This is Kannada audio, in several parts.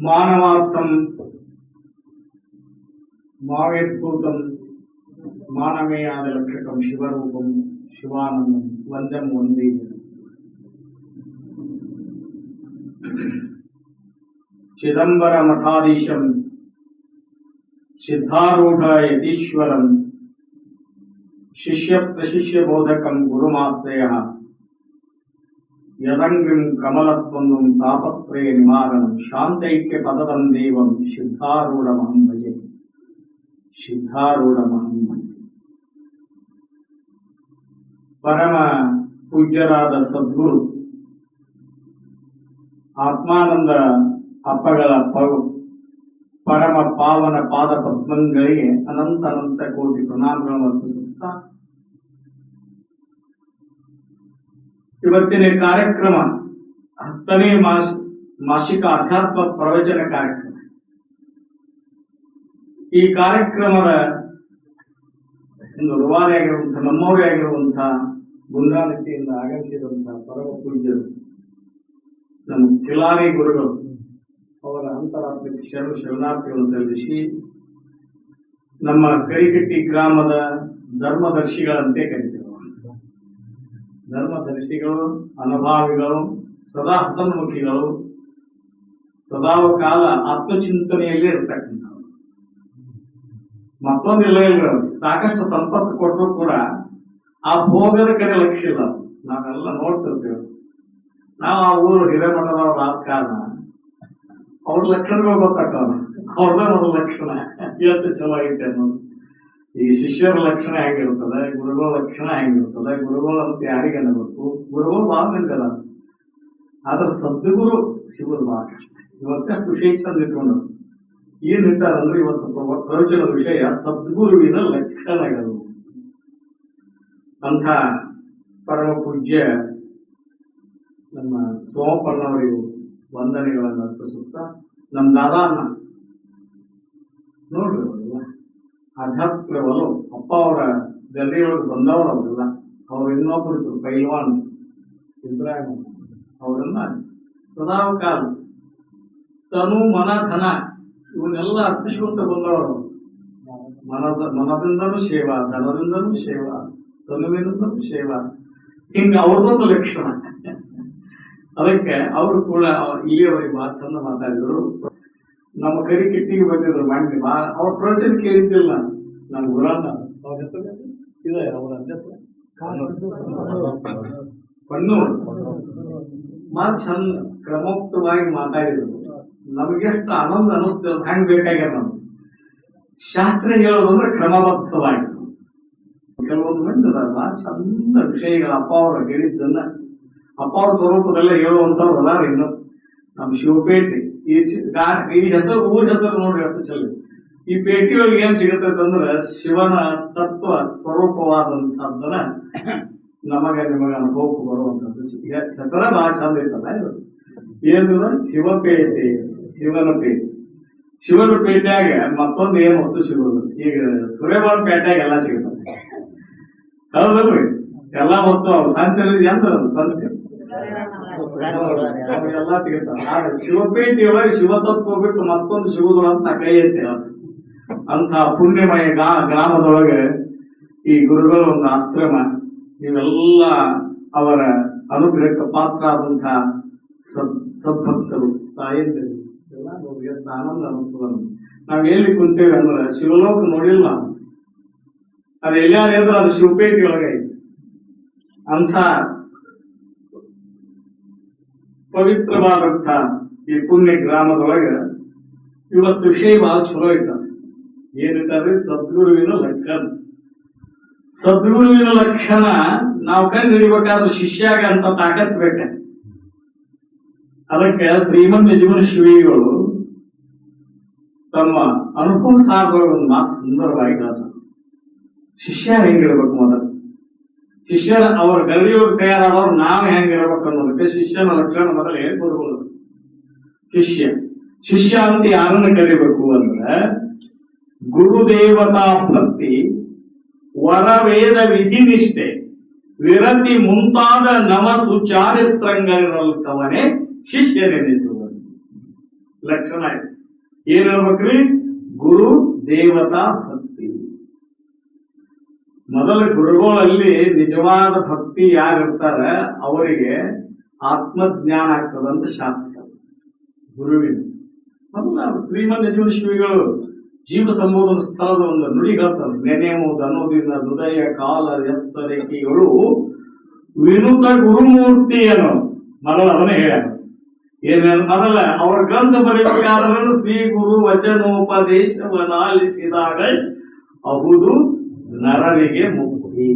ಮಾನವಾರ್ಥಂ ಮಾವೇತ್ಭೂತಂ ಮಾನವೇಯಾದ ಲಕ್ಷಕಂ ಶಿವರೂಪಂ ಶಿವಾನಂದಂ ವಂದಂ ವಂದೇ. ಚಿದಂಬರ ಮಠಾಧೀಶಂ ಸಿದ್ಧಾರೂಢ ಯತೀಶ್ವರಂ ಶಿಷ್ಯ ಪ್ರಶಿಷ್ಯ ಬೋಧಕಂ ಗುರುಮಾಶ್ರಯ ಯದಂಗ್ರಿಂ ಕಮಲತ್ವಂದಂ ತಾಪತ್ರಯ ನಿವಾರಣಂ ಶಾಂತೈಕ್ಯ ಪದದಂ ದೇವಂ ಸಿದ್ಧಾರೂಢಮಹಂ ಭಜೆ. ಸಿದ್ಧಾರೂಢಮಹಂ ಭಜೆ. ಪರಮ ಪೂಜ್ಯರಾದ ಸದ್ಗುರು ಆತ್ಮಾನಂದ ಅಪ್ಪಗಳ ಪರಮ ಪಾವನ ಪಾದ ಪದ್ಮಗಳಿಗೆ ಅನಂತ ಅನಂತ ಕೋಟಿ ಪ್ರಣಾಮಗಳನ್ನು ಅರ್ಪಿಸುತ್ತಾ ಇವತ್ತಿನ ಕಾರ್ಯಕ್ರಮ 10ನೇ ಮಾಸಿಕ ಅಧ್ಯಾತ್ಮ ಪ್ರವಚನ ಕಾರ್ಯಕ್ರಮ. ಈ ಕಾರ್ಯಕ್ರಮದ ಒಂದು ರೂವಾರಿ ಆಗಿರುವಂತಹ ನಮ್ಮವರೇ ಆಗಿರುವಂತಹ ಗುಂಡ್ರಾನಟ್ಟಿಯಿಂದ ಆಗಮಿಸಿರುವಂತಹ ಪರಮ ಪೂಜ್ಯರು ನಮ್ಮ ಕಿಲಾರಿ ಗುರುಗಳು ಅವರ ಅಂತರಾತ್ಮಕ್ಕೆ ಶರಣಾರ್ಥಿಗಳನ್ನು ಸಲ್ಲಿಸಿ ನಮ್ಮ ಕರಿಕಟ್ಟಿ ಗ್ರಾಮದ ಧರ್ಮದರ್ಶಿಗಳಂತೆ ಕರೀತೇವೆ. ಧರ್ಮದರ್ಶಿಗಳು, ಅನುಭಾವಿಗಳು, ಸದಾ ಹಸನ್ಮುಖಿಗಳು, ಸದಾವ ಕಾಲ ಆತ್ಮಚಿಂತನೆಯಲ್ಲೇ ಇರ್ತಕ್ಕಂಥವ್ರು. ಮತ್ತೊಂದಿಲ್ಲ ಇಲ್ಲ, ಸಾಕಷ್ಟು ಸಂಪತ್ತು ಕೊಟ್ಟರು ಕೂಡ ಆ ಭೋಗದ ಕಡೆ ಲಕ್ಷ್ಯ ಇಲ್ಲ. ನಾವೆಲ್ಲ ನೋಡ್ತಿರ್ತೇವೆ. ನಾವು ಆ ಊರು ಹಿರೇಮಠದವ್ರ ಆದ ಕಾರಣ ಅವ್ರ ಲಕ್ಷಣಗಳು ಗೊತ್ತಾಗ್ತಾವ. ಅವ್ರದೇ ಒಂದು ಲಕ್ಷಣ ಎಷ್ಟು ಚಲೋ ಐತೆ ಅನ್ನೋದು. ಈ ಶಿಷ್ಯರ ಲಕ್ಷಣ ಹೆಂಗಿರ್ತದೆ, ಗುರುಗಳ ಲಕ್ಷಣ ಹೆಂಗಿರ್ತದೆ, ಗುರುಗಳು ಅಂತ ಯಾರಿಗೆ ಅನ್ನಬೇಕು. ಗುರುಗಳು ಭಾಳ ನಿಂತಲ್ಲ, ಆದ್ರೆ ಸದ್ಗುರು ಸಿಗೋದು ಬಹಳ ಕಷ್ಟ. ಇವತ್ತಷ್ಟು ವಿಶೇಷ ಇಟ್ಕೊಂಡು ಏನ್ ಇಟ್ಟಾರಂದ್ರೆ ಇವತ್ತು ಪ್ರವಚನದ ವಿಷಯ ಸದ್ಗುರುವಿನ ಲಕ್ಷಣಗಳು. ಅಂಥ ಪರಮ ಪೂಜ್ಯ ನಮ್ಮ ಸೋಮಪ್ಪನವರಿಗೂ ವಂದನೆಗಳನ್ನು ಅರ್ಪಿಸುತ್ತಾ, ನಮ್ಮ ದಾದಾನ ನೋಡ್ರಿ ಅವರೆಲ್ಲ ಆಧ್ಯಾತ್ಮಿಕ ಒಲವು. ಅಪ್ಪ ಅವರ ಗಲ್ಲಿಯೊಳಗೆ ಬಂದವರು ಅವರೆಲ್ಲ. ಅವ್ರು ಇನ್ನೊಬ್ಬರು ಪೈಲ್ವಾನ್ ಇಬ್ರಾಹಿಂ ಅವರೆಲ್ಲ ಸದಾ ಕಾಲ ತನು ಮನ ಧನ ಇವನ್ನೆಲ್ಲ ಅರ್ಪಿಸಿಕೊಂತ ಬಂದವರು. ಮನದಿಂದನೂ ಸೇವಾ, ಧನದಿಂದನೂ ಸೇವಾ, ತನುವಿನಿಂದನೂ ಸೇವಾ. ಹಿಂಗ ಅವ್ರದೊಂದು ಲಕ್ಷಣ. ಅದಕ್ಕೆ ಅವರು ಕೂಡ ಇಲ್ಲಿಯವರೆಗೆ ಬಹಳ ಚಂದ ಮಾತಾಡಿದ್ರು. ನಮ್ಮ ಕರಿಕಟ್ಟಿಗೆ ಬಂದಿದ್ರು ಮಾಡಿ ಅವ್ರ ಪ್ರವಚನ ಕೇಳಿದ್ದಿಲ್ಲ. ನನ್ನ ಗುರಾನ ಅವ್ರ ಹೆಸರು ಇದೆ, ಅವರ ಕಣ್ಣೂರು ಬಹಳ ಚಂದ ಕ್ರಮೋಕ್ತವಾಗಿ ಮಾತಾಡಿದ್ರು. ನಮಗೆಷ್ಟು ಆನಂದ ಅನಿಸ್ತೇವೆ, ಹಂಗೆ ಬೇಕಾಗ್ಯದ. ನಮ್ಗೆ ಶಾಸ್ತ್ರ ಹೇಳೋದಂದ್ರೆ ಕ್ರಮಬದ್ಧವಾಗಿ. ಕೆಲವೊಂದು ಮಂದಿ ಬಹಳ ಚಂದ ವಿಷಯಗಳ ಅಪ್ಪ ಅವರು ಹೇಳಿದ್ದನ್ನ ಅಪ್ಪ ಅವ್ರ ಸ್ವರೂಪದಲ್ಲೇ ಹೇಳುವಂತವ್ರು ಅದಾರ. ಇನ್ನು ನಮ್ಮ ಶಿವಪೇಟೆ ಈ ಹೆಸರು, ಊರ ಹೆಸರು ನೋಡ್ರಿ ಅಷ್ಟು ಚಲ. ಈ ಪೇಟೆಯೊಳಗೆ ಏನ್ ಸಿಗತ್ತೈತೆ ಅಂದ್ರೆ ಶಿವನ ತತ್ವ ಸ್ವರೂಪವಾದಂತದ್ದನ್ನ ನಮಗ ನಿಮಗ ಅನುಭವಕ್ಕೆ ಬರುವಂತದ್ದು ಹೆಸರ ಬಹಳ ಚಂದ ಐತಲ್ಲ. ಇದು ಏನು ಶಿವಪೇಟೆ, ಶಿವನ ಪೇಟೆ. ಶಿವನ ಪೇಟೆಯಾಗ ಮತ್ತೊಂದು ಏನ್ ವಸ್ತು ಸಿಗೋದು. ಈಗ ಸುರೇಬಾನ್ ಪೇಟೆಯಾಗ ಎಲ್ಲ ಸಿಗುತ್ತದೆ, ಹೌದಲ್ರಿ? ಎಲ್ಲಾ ವಸ್ತು ಅವು ಸಂತೆ ಎಂತ ಸಂತೆ ಎಲ್ಲ ಸಿಗುತ್ತವೆ. ಆದ್ರೆ ಶಿವಪೇಟೆಯೊಳಗೆ ಶಿವತತ್ವ ಬಿಟ್ಟು ಮತ್ತೊಂದು ಸಿಗುದು ಅಂತ ಕೈ ಐತೆ. ಅಂತ ಪುಣ್ಯಮಯ ಗ್ರಾಮದೊಳಗೆ ಈ ಗುರುಗಳ ಒಂದು ಆಶ್ರಮ, ಇವೆಲ್ಲ ಅವರ ಅನುಗ್ರಹಕ್ಕೆ ಪಾತ್ರ ಆದಂತಹ ಸದ್ಭಕ್ತರು, ತಾಯಂದಿರು ಎಲ್ಲ ನೋಡಿ ಎಷ್ಟು ಆನಂದ ಅನಿಸ್ತದ. ನಾವ್ ಎಲ್ಲಿ ಕುಂತೇವೆ ಅಂದ್ರೆ ಶಿವಲೋಕ ನೋಡಿಲ್ಲ, ಅದು ಎಲ್ಲಾರು ಅಂದ್ರೆ ಅದು ಶಿವಪೇಟೆಯೊಳಗೆ ಐತಿ. ಅಂಥ ಪವಿತ್ರವಾದಂಥ ಈ ಪುಣ್ಯ ಗ್ರಾಮದೊಳಗೆ ಇವತ್ತು ವಿಷಯ ಬಹಳ ಚಲೋ ಇದ್ದಾರೆ. ಏನಿದ್ದಾರೆ? ಸದ್ಗುರುವಿನ ಲಕ್ಷಣ. ಸದ್ಗುರುವಿನ ಲಕ್ಷಣ ನಾವು ಕಂಡು ಹಿಡಿಬೇಕಾದ್ರೆ ಶಿಷ್ಯಾಗ ಅಂತ ತಾಕತ್ ಬೇಕ. ಅದಕ್ಕೆ ಶ್ರೀಮಂತ ಜೀವನ ಶಿವಿಗಳು ತಮ್ಮ ಅನುಭವ ಸಾಧಗಳು ಒಂದು ಮಾತು ಸುಂದರವಾಗಿ ಹೇಳ್ತಾರೆ. ಶಿಷ್ಯ ಹೆಂಗಿರ್ಬೇಕು ಮೊದಲು, ಶಿಷ್ಯರ ಅವ್ರ ಗಲ್ಲಿಯವ್ರು ತಯಾರಾದವ್ರು ನಾವು ಹೆಂಗಿರ್ಬೇಕು ಅನ್ನೋದಕ್ಕೆ ಶಿಷ್ಯನ ಲಕ್ಷಣ ಮೊದಲು ಹೇಳ್ಕೊಡ್ಬೋದು. ಶಿಷ್ಯ ಅಂತ ಯಾರನ್ನ ಕರಿಬೇಕು ಅಂದ್ರೆ ಗುರುದೇವತಾ ಭಕ್ತಿ, ವರವೇದ ವಿಧಿನಿಷ್ಠೆ, ವಿರತಿ ಮುಂತಾದ ನವ ಸುಚಾರಿತ್ರಂಗಳಿರಲ್ಕವನೇ ಶಿಷ್ಯರೆನಿಸುವುದು. ಲಕ್ಷಣ ಇದೆ. ಏನ್ ಹೇಳ್ಬೇಕ್ರಿ? ಗುರು ದೇವತಾ ಭಕ್ತಿ. ಮೊದಲ ಗುರುಗಳಲ್ಲಿ ನಿಜವಾದ ಭಕ್ತಿ ಯಾರಿರ್ತಾರ ಅವರಿಗೆ ಆತ್ಮಜ್ಞಾನ ಆಗ್ತದಂತ ಶಾಸ್ತ್ರ. ಗುರುವಿನ ಮೊದಲ ಶ್ರೀಮಂತ ಶ್ರೀಗಳು ಜೀವ ಸಂಬೋಧನ ಸ್ಥಳದ ಒಂದು ನುಡಿ ಹೇಳ್ತಾರೆ. ನೆನೆಯುವುದು ಅನ್ನೋದಿನ ಹೃದಯ ಕಾಲ ಎತ್ತರಿಕೆಗಳು ವಿನುತ ಗುರುಮೂರ್ತಿಯನ್ನು ಮೊದಲ ಅವನೇ ಹೇಳ. ಏನೇನು ಮೊದಲ ಅವ್ರ ಗ್ರಂಥ ಬರೆಯಬೇಕಾದ್ರೆ ಶ್ರೀ ಗುರು ವಚನೋಪದೇಶವನ್ನಾಲಿಸಿದಾಗ ಅಹುದು ನರರಿಗೆ ಮುಕ್ತಿ.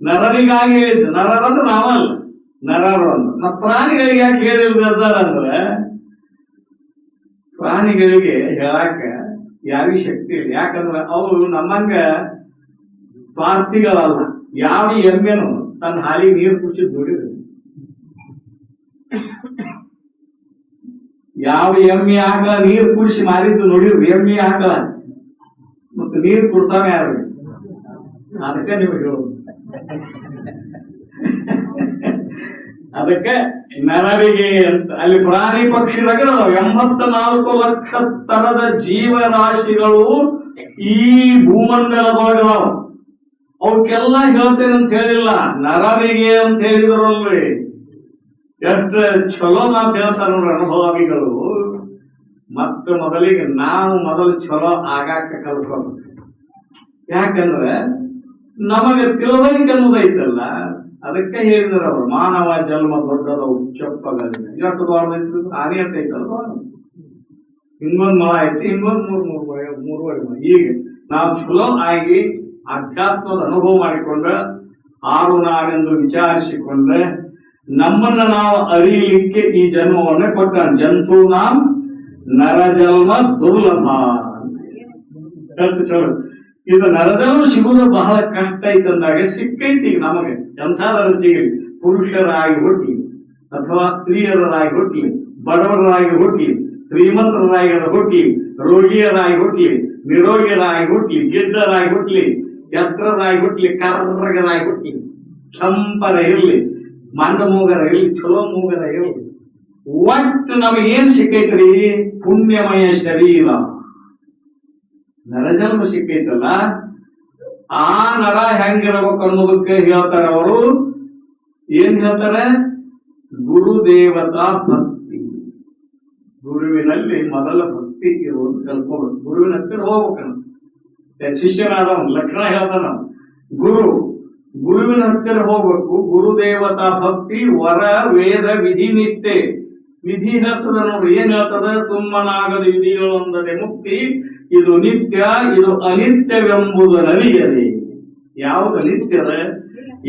ನರರಿಗಾಗಿ ಹೇಳಿದ್ದು. ನರರಂದ್ರೆ ನಾವಲ್ಲ, ನರರು ಅಂತ. ಪ್ರಾಣಿಗಳಿಗೆ ಯಾಕೆ ಹೇಳಿದ್ರೆ ಪ್ರಾಣಿಗಳಿಗೆ ಹೇಳಾಕ ಯಾವ ಶಕ್ತಿ ಇಲ್ಲ. ಯಾಕಂದ್ರೆ ಅವು ನಮ್ಮಂಗ ಸ್ವಾರ್ಥಿಗಳಲ್ಲ. ಯಾವ ಎಮ್ಮೆನು ತನ್ನ ಹಾಲಿಗೆ ನೀರು ಕುಡಿಸಿದ್ ನೋಡಿದ್ರು? ಯಾವ ಎಮ್ಮೆ ಹಾಕಲ ನೀರು ಕುಡಿಸಿ ಮಾರಿದ್ದು ನೋಡಿದ್ರು? ಎಮ್ಮೆ ಹಾಕಲ ಮತ್ತೆ ನೀರು ಕುಡ್ಸಾವ ಯಾರು? ಅದಕ್ಕೆ ನೀವು ಹೇಳೋದು. ಅದಕ್ಕೆ ನರರಿಗೆ ಅಂತ ಅಲ್ಲಿ ಪ್ರಾಣಿ ಪಕ್ಷಿದಾಗ 84 ಲಕ್ಷ ತರದ ಜೀವರಾಶಿಗಳು ಈ ಭೂಮಂಡಲದೊಳಗದಾವ. ಅವಕ್ಕೆಲ್ಲ ಹೇಳ್ತೇನೆ ಅಂತ ಹೇಳಿಲ್ಲ, ನರರಿಗೆ ಅಂತ ಹೇಳಿದ್ರಲ್ರಿ. ಎಷ್ಟು ಚಲೋ ನಾವು ಹೇಳ್ತಾರ ನೋಡ್ರಿ ಅನುಭವಿಗಳು. ಮತ್ತೆ ಮೊದಲಿಗೆ ನಾವು ಮೊದಲು ಚಲೋ ಆಗಾಕ ಕಲ್ತ್ಕೋಬೇಕು. ಯಾಕಂದ್ರೆ ನಮಗೆ ತಿಳುವಳಿಕೆ ಅನ್ನೋದೈತಲ್ಲ, ಅದಕ್ಕೆ ಹೇಳಿದ್ರ ಅವರು ಮಾನವ ಜನ್ಮ ದೊಡ್ಡದವು ಚಪ್ಪಗಳಿಂದ ಎಷ್ಟು ದೊಡ್ಡದೈತಿ ಆನೆ ಅಂತ ಐತಲ್ಲ. ಹಿಂಗೊಂದ್ ಮಳ ಐತಿ, ಹಿಂಗೊಂದ್ ಮೂರುವರೆ ಮಳ. ಈಗ ನಾವು ಚಲೋ ಆಗಿ ಅಧ್ಯಾತ್ಮದ ಅನುಭವ ಮಾಡಿಕೊಂಡ್ರೆ, ಆರು ನಾನೆಂದು ವಿಚಾರಿಸಿಕೊಂಡ್ರೆ, ನಮ್ಮನ್ನ ನಾವು ಅರಿಯಲಿಕ್ಕೆ ಈ ಜನ್ಮವನ್ನೇ ಕೊಟ್ಟ. ಜಂತು ನಾಮ್ ನರಜನ್ಮ ದುರ್ಲಭ. ಚಲೋ ಇದು ನರಜನ್ಮ ಸಿಗುವುದು ಬಹಳ ಕಷ್ಟ ಐತಂದಾಗ ಸಿಕ್ಕೈತಿ ನಮಗೆ. ಎಂಥಾದರೂ ಸಿಗಲಿ, ಪುರುಷರಾಗಿ ಹುಟ್ಲಿ ಅಥವಾ ಸ್ತ್ರೀಯರಾಗಿ ಹುಟ್ಲಿ, ಬಡವರಾಗಿ ಹುಟ್ಲಿ, ಶ್ರೀಮಂತರಾಗಿ ಹುಟ್ಲಿ, ರೋಗಿಯರಾಗಿ ಹುಟ್ಲಿ, ನಿರೋಗಿಯರಾಗಿ ಹುಟ್ಲಿ, ಗಿಡ್ಡರಾಗಿ ಹುಟ್ಲಿ, ಎತ್ತರರಾಗಿ ಹುಟ್ಲಿ, ಕರ್ರಗರಾಗಿ ಹುಟ್ಲಿ, ಕೆಂಪರ ಇರ್ಲಿ, ಮಂಡ ಮೂಗರ ಇರ್ಲಿ, ಚಲೋ ಮೂಗರ ಇರ್ಲಿ, ಒಟ್ಟು ನಮಗೇನ್ ಸಿಕ್ಕೈತ್ರಿ? ಪುಣ್ಯಮಯ ಶರೀರ, ನರಜನ್ಮ ಸಿಕ್ಕೈತಲ್ಲ. ಆ ನರ ಹೆಂಗಿರ್ಬೇಕು ಅನ್ನೋದಕ್ಕೆ ಹೇಳ್ತಾರೆ ಅವರು. ಏನ್ ಹೇಳ್ತಾರೆ? ಗುರುದೇವತಾ ಭಕ್ತಿ. ಗುರುವಿನಲ್ಲಿ ಮೊದಲ ಭಕ್ತಿ ಇರುವುದು ಕಲ್ಕೋಬೇಕು. ಗುರುವಿನ ಹತ್ತಿರ ಹೋಗ್ಬೇಕನ್ನ ಶಿಷ್ಯನಾದವನು ಲಕ್ಷಣ ಹೇಳ್ತಾನ. ಗುರುವಿನ ಹತ್ತಿರ ಹೋಗ್ಬೇಕು. ಗುರುದೇವತಾ ಭಕ್ತಿ, ವರ ವೇದ ವಿಧಿ ನಿಷ್ಠೆ. ವಿಧಿ ಹೇಳ್ತದ ನೋಡ್ರಿ. ಏನ್ ಹೇಳ್ತದ? ಸುಮ್ಮನಾಗದ ವಿಧಿಗಳೊಂದದೆ ಮುಕ್ತಿ, ಇದು ನಿತ್ಯ, ಇದು ಅನಿತ್ಯವೆಂಬುದು ನರಿಯದೆ. ಯಾವುದು ನಿತ್ಯದ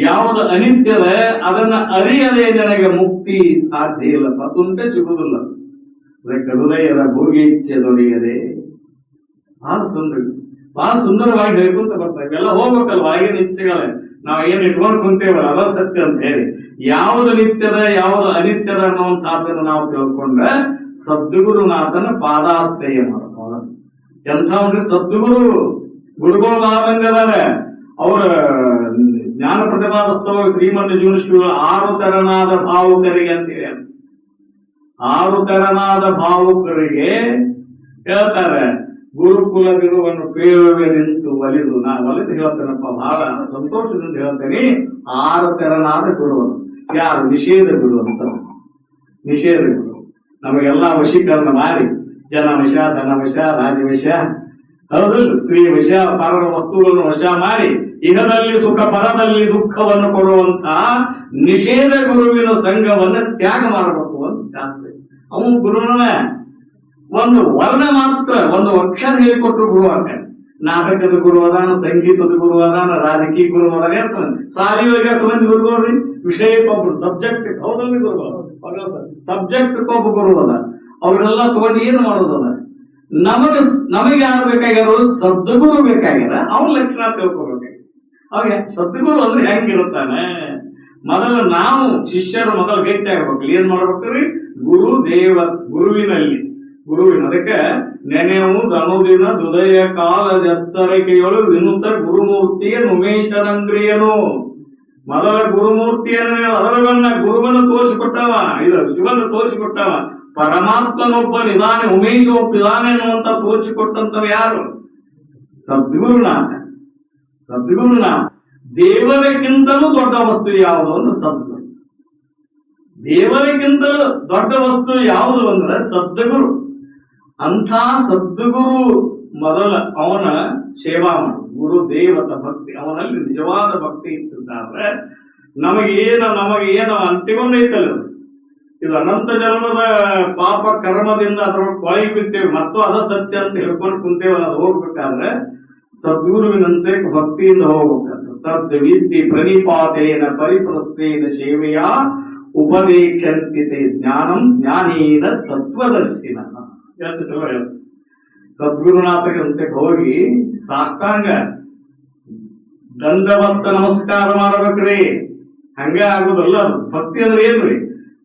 ಯಾವುದು ಅನಿತ್ಯದ ಅದನ್ನ ಅರಿಯದೆ ನನಗೆ ಮುಕ್ತಿ ಸಾಧ್ಯ ಇಲ್ಲ, ಪಸುಂಟೆ ಸಿಗುವುದಿಲ್ಲ. ಅದಕ್ಕೆ ಹೃದಯದ ಭೋಗೀಚ್ಛೆ ದೊರೆಯದೆ. ಬಹಳ ಸುಂದರವಾಗಿ ಹೇಳ್ಕೊಂತ ಬರ್ತಾರೆ. ಇವೆಲ್ಲ ಹೋಗ್ಬೇಕಲ್ವ, ಆಗಿನ ಇಚ್ಛೆಗಳೇ ನಾವ್ ಏನ್ ಇಟ್ಕೊಂಡು ಕುಂತೇವಲ್ಲ ಅದ ಸತ್ಯ ಅಂತ ಹೇಳಿ. ಯಾವುದು ನಿತ್ಯದ ಯಾವುದು ಅನಿತ್ಯದ ಅನ್ನುವಂಥದ್ದನ್ನು ನಾವು ತಿಳ್ಕೊಂಡ್ರೆ ಸದ್ಗುರುನಾಥನ ಪಾದಾಶ್ರಯ ಮಾಡ್ಬೋದು. ಎಂಥವ್ರಿ ಸದ್ಗುರು ಗುರುಗೋದಾದಂಗದಾರೆ. ಅವರ ಜ್ಞಾನ ಪ್ರತಿಪಾದಿಸ್ತವ ಶ್ರೀಮಂತ ಜೀವನಶ್ರೀಗಳು 6 ತೆರನಾದ ಭಾವುಕರಿಗೆ ಅಂತೇಳಿ 6 ತೆರನಾದ ಭಾವುಕರಿಗೆ ಹೇಳ್ತಾರೆ. ಗುರುಕುಲ ಬಿರುವನ್ನು ಪೇಳುವೆ ನಿಂತು ಒಲಿದು. ನಾನು ಒಲಿದು ಹೇಳ್ತೇನಪ್ಪ, ಬಹಳ ಸಂತೋಷದಿಂದ ಹೇಳ್ತೇನೆ. 6 ತೆರನಾದ ಗುರುವನ್ನು ಯಾರು? ನಿಷೇಧ ಗುರು ಅಂತ. ನಿಷೇಧ ಗುರು ನಮಗೆಲ್ಲ ವಶೀಕರಣ ಮಾಡಿ, ಜನವಶ, ಧನವಶ, ರಾಜವಶ, ಹೌದಲ್ಲ, ಸ್ತ್ರೀ ವಶ, ಪರರ ವಸ್ತುಗಳನ್ನು ವಶ ಮಾಡಿ ಇಹದಲ್ಲಿ ಸುಖ ಪರದಲ್ಲಿ ದುಃಖವನ್ನು ಕೊಡುವಂತ ನಿಷೇಧ ಗುರುವಿನ ಸಂಘವನ್ನು ತ್ಯಾಗ ಮಾಡಬೇಕು ಅಂತ ಶಾಸ್ತ್ರ. ಅವನು ಗುರುನ ಒಂದು ವರ್ಣ ಮಾತ್ರ, ಒಂದು ಅಕ್ಷರ ಹೇಳಿಕೊಟ್ರು ಗುರು ಆಗ್ತಾನೆ. ನಾಟಕದ ಗುರು ಅದಾನ, ಸಂಗೀತದ ಗುರು ಅದಾನ, ರಾಜಕೀಯ ಗುರು ಅದಾನ ಇರ್ತಾನೆ. ಶಾಲೆಗಳಿಗೆ 8 ಮಂದಿ ಗುರುಗಳ್ರಿ. ವಿಷಯಕ್ಕೊಬ್ರು, ಸಬ್ಜೆಕ್ಟ್ ಹೌದಲ್ಲಿ ಗುರುಗಳು, ಸಬ್ಜೆಕ್ಟ್ ಒಬ್ಬ ಗುರು ಅದ. ಅವ್ರನ್ನೆಲ್ಲ ತಗೊಂಡು ಏನು ಮಾಡೋದದ? ನಮಗೆ ಯಾರು ಬೇಕಾಗ್ಯಾರು? ಸದ್ಗುರು ಬೇಕಾಗ್ಯಾರ. ಅವ್ರ ಲಕ್ಷಣ ತಿಳ್ಕೊಬೇಕಾಗಿ. ಅವಾಗ ಸದ್ಗುರು ಅಂದ್ರೆ ಹೆಂಗಿರುತ್ತಾನೆ? ಮೊದಲು ನಾವು ಶಿಷ್ಯರು ಮೊದಲು ಭೇಟಿ ಆಗ್ಬೇಕು. ಏನ್ ಮಾಡ್ಬೇಕ್ರಿ? ಗುರುವಿನಲ್ಲಿ ಅದಕ್ಕೆ ನೆನೆಯುವುದು ಅನುದಿನ ಹೃದಯ ಕಾಲ ಎತ್ತರಿಕೆಯೊಳು ವಿನುತ ಗುರುಮೂರ್ತಿಯ ಉಮೇಶರಂಗ್ರಿಯನು. ಮೊದಲ ಗುರುಮೂರ್ತಿಯನ್ನು ಅದರನ್ನ ಗುರುವನ್ನು ತೋರಿಸಿಕೊಟ್ಟವ, ಇದು ಶಿವನ ತೋರಿಸಿಕೊಟ್ಟವ. ಪರಮಾತ್ಮನೊಬ್ಬನಿದಾನೆ, ಉಮೇಶ ಒಬ್ಬಿದಾನೆ ಅನ್ನುವಂತ ತೋರಿಸಿಕೊಟ್ಟಂತವ ಯಾರು? ಸದ್ಗುರುನಾಥ. ಸದ್ಗುರುನಾಥ. ದೇವರಿಗಿಂತಲೂ ದೊಡ್ಡ ವಸ್ತು ಯಾವುದು ಅಂದ್ರೆ ಸದ್ಗುರು. ದೇವರಿಗಿಂತಲೂ ದೊಡ್ಡ ವಸ್ತು ಯಾವುದು ಅಂದ್ರೆ ಸದ್ಗುರು. ಅಂಥ ಸದ್ಗುರು ಮೊದಲ ಅವನ ಸೇವಾ ಮಾಡು. ಗುರು ದೇವತ ಭಕ್ತಿ ಅವನಲ್ಲಿ ನಿಜವಾದ ಭಕ್ತಿ ಇಟ್ಟಿದ್ದಾರೆ. ನಮಗೇನು ಅಂತಿಗೊಂಡೈತಲ್ಲ, ಇದು ಅನಂತ ಜನ್ಮದ ಪಾಪ ಕರ್ಮದಿಂದ ಅದ್ರೊಳಗೆ ಕೊಳಗಿ ಬಿಡ್ತೇವೆ, ಮತ್ತು ಅದ ಸತ್ಯ ಅಂತ ಹೇಳ್ಕೊಂಡು ಕುಂತೇವೆ. ಅದು ಹೋಗ್ಬೇಕಾದ್ರೆ ಸದ್ಗುರುವಿನಂತೆ ಭಕ್ತಿಯಿಂದ ಹೋಗ್ಬೇಕಾದ್ರೆ ತದ್ ವಿದ್ಯೆ ಪ್ರಣಿಪಾತೇನ ಪರಿಪ್ರಸ್ಥೇನ ಸೇವೆಯ ಉಪದೇಶಂತಿತೆ ಜ್ಞಾನಂ ಜ್ಞಾನೇನ ತತ್ವದರ್ಶಿನ. ಎಷ್ಟು ಚಲೋ ಹೇಳ. ಸದ್ಗುರುನಾಥಕಂತೆ ಹೋಗಿ ಸಾಷ್ಟಾಂಗ ದಂಡವತ್ತ ನಮಸ್ಕಾರ ಮಾಡಬೇಕ್ರಿ. ಹಂಗ ಆಗುದಲ್ಲ. ಭಕ್ತಿ ಅಂದ್ರೆ ಏನ್ರಿ?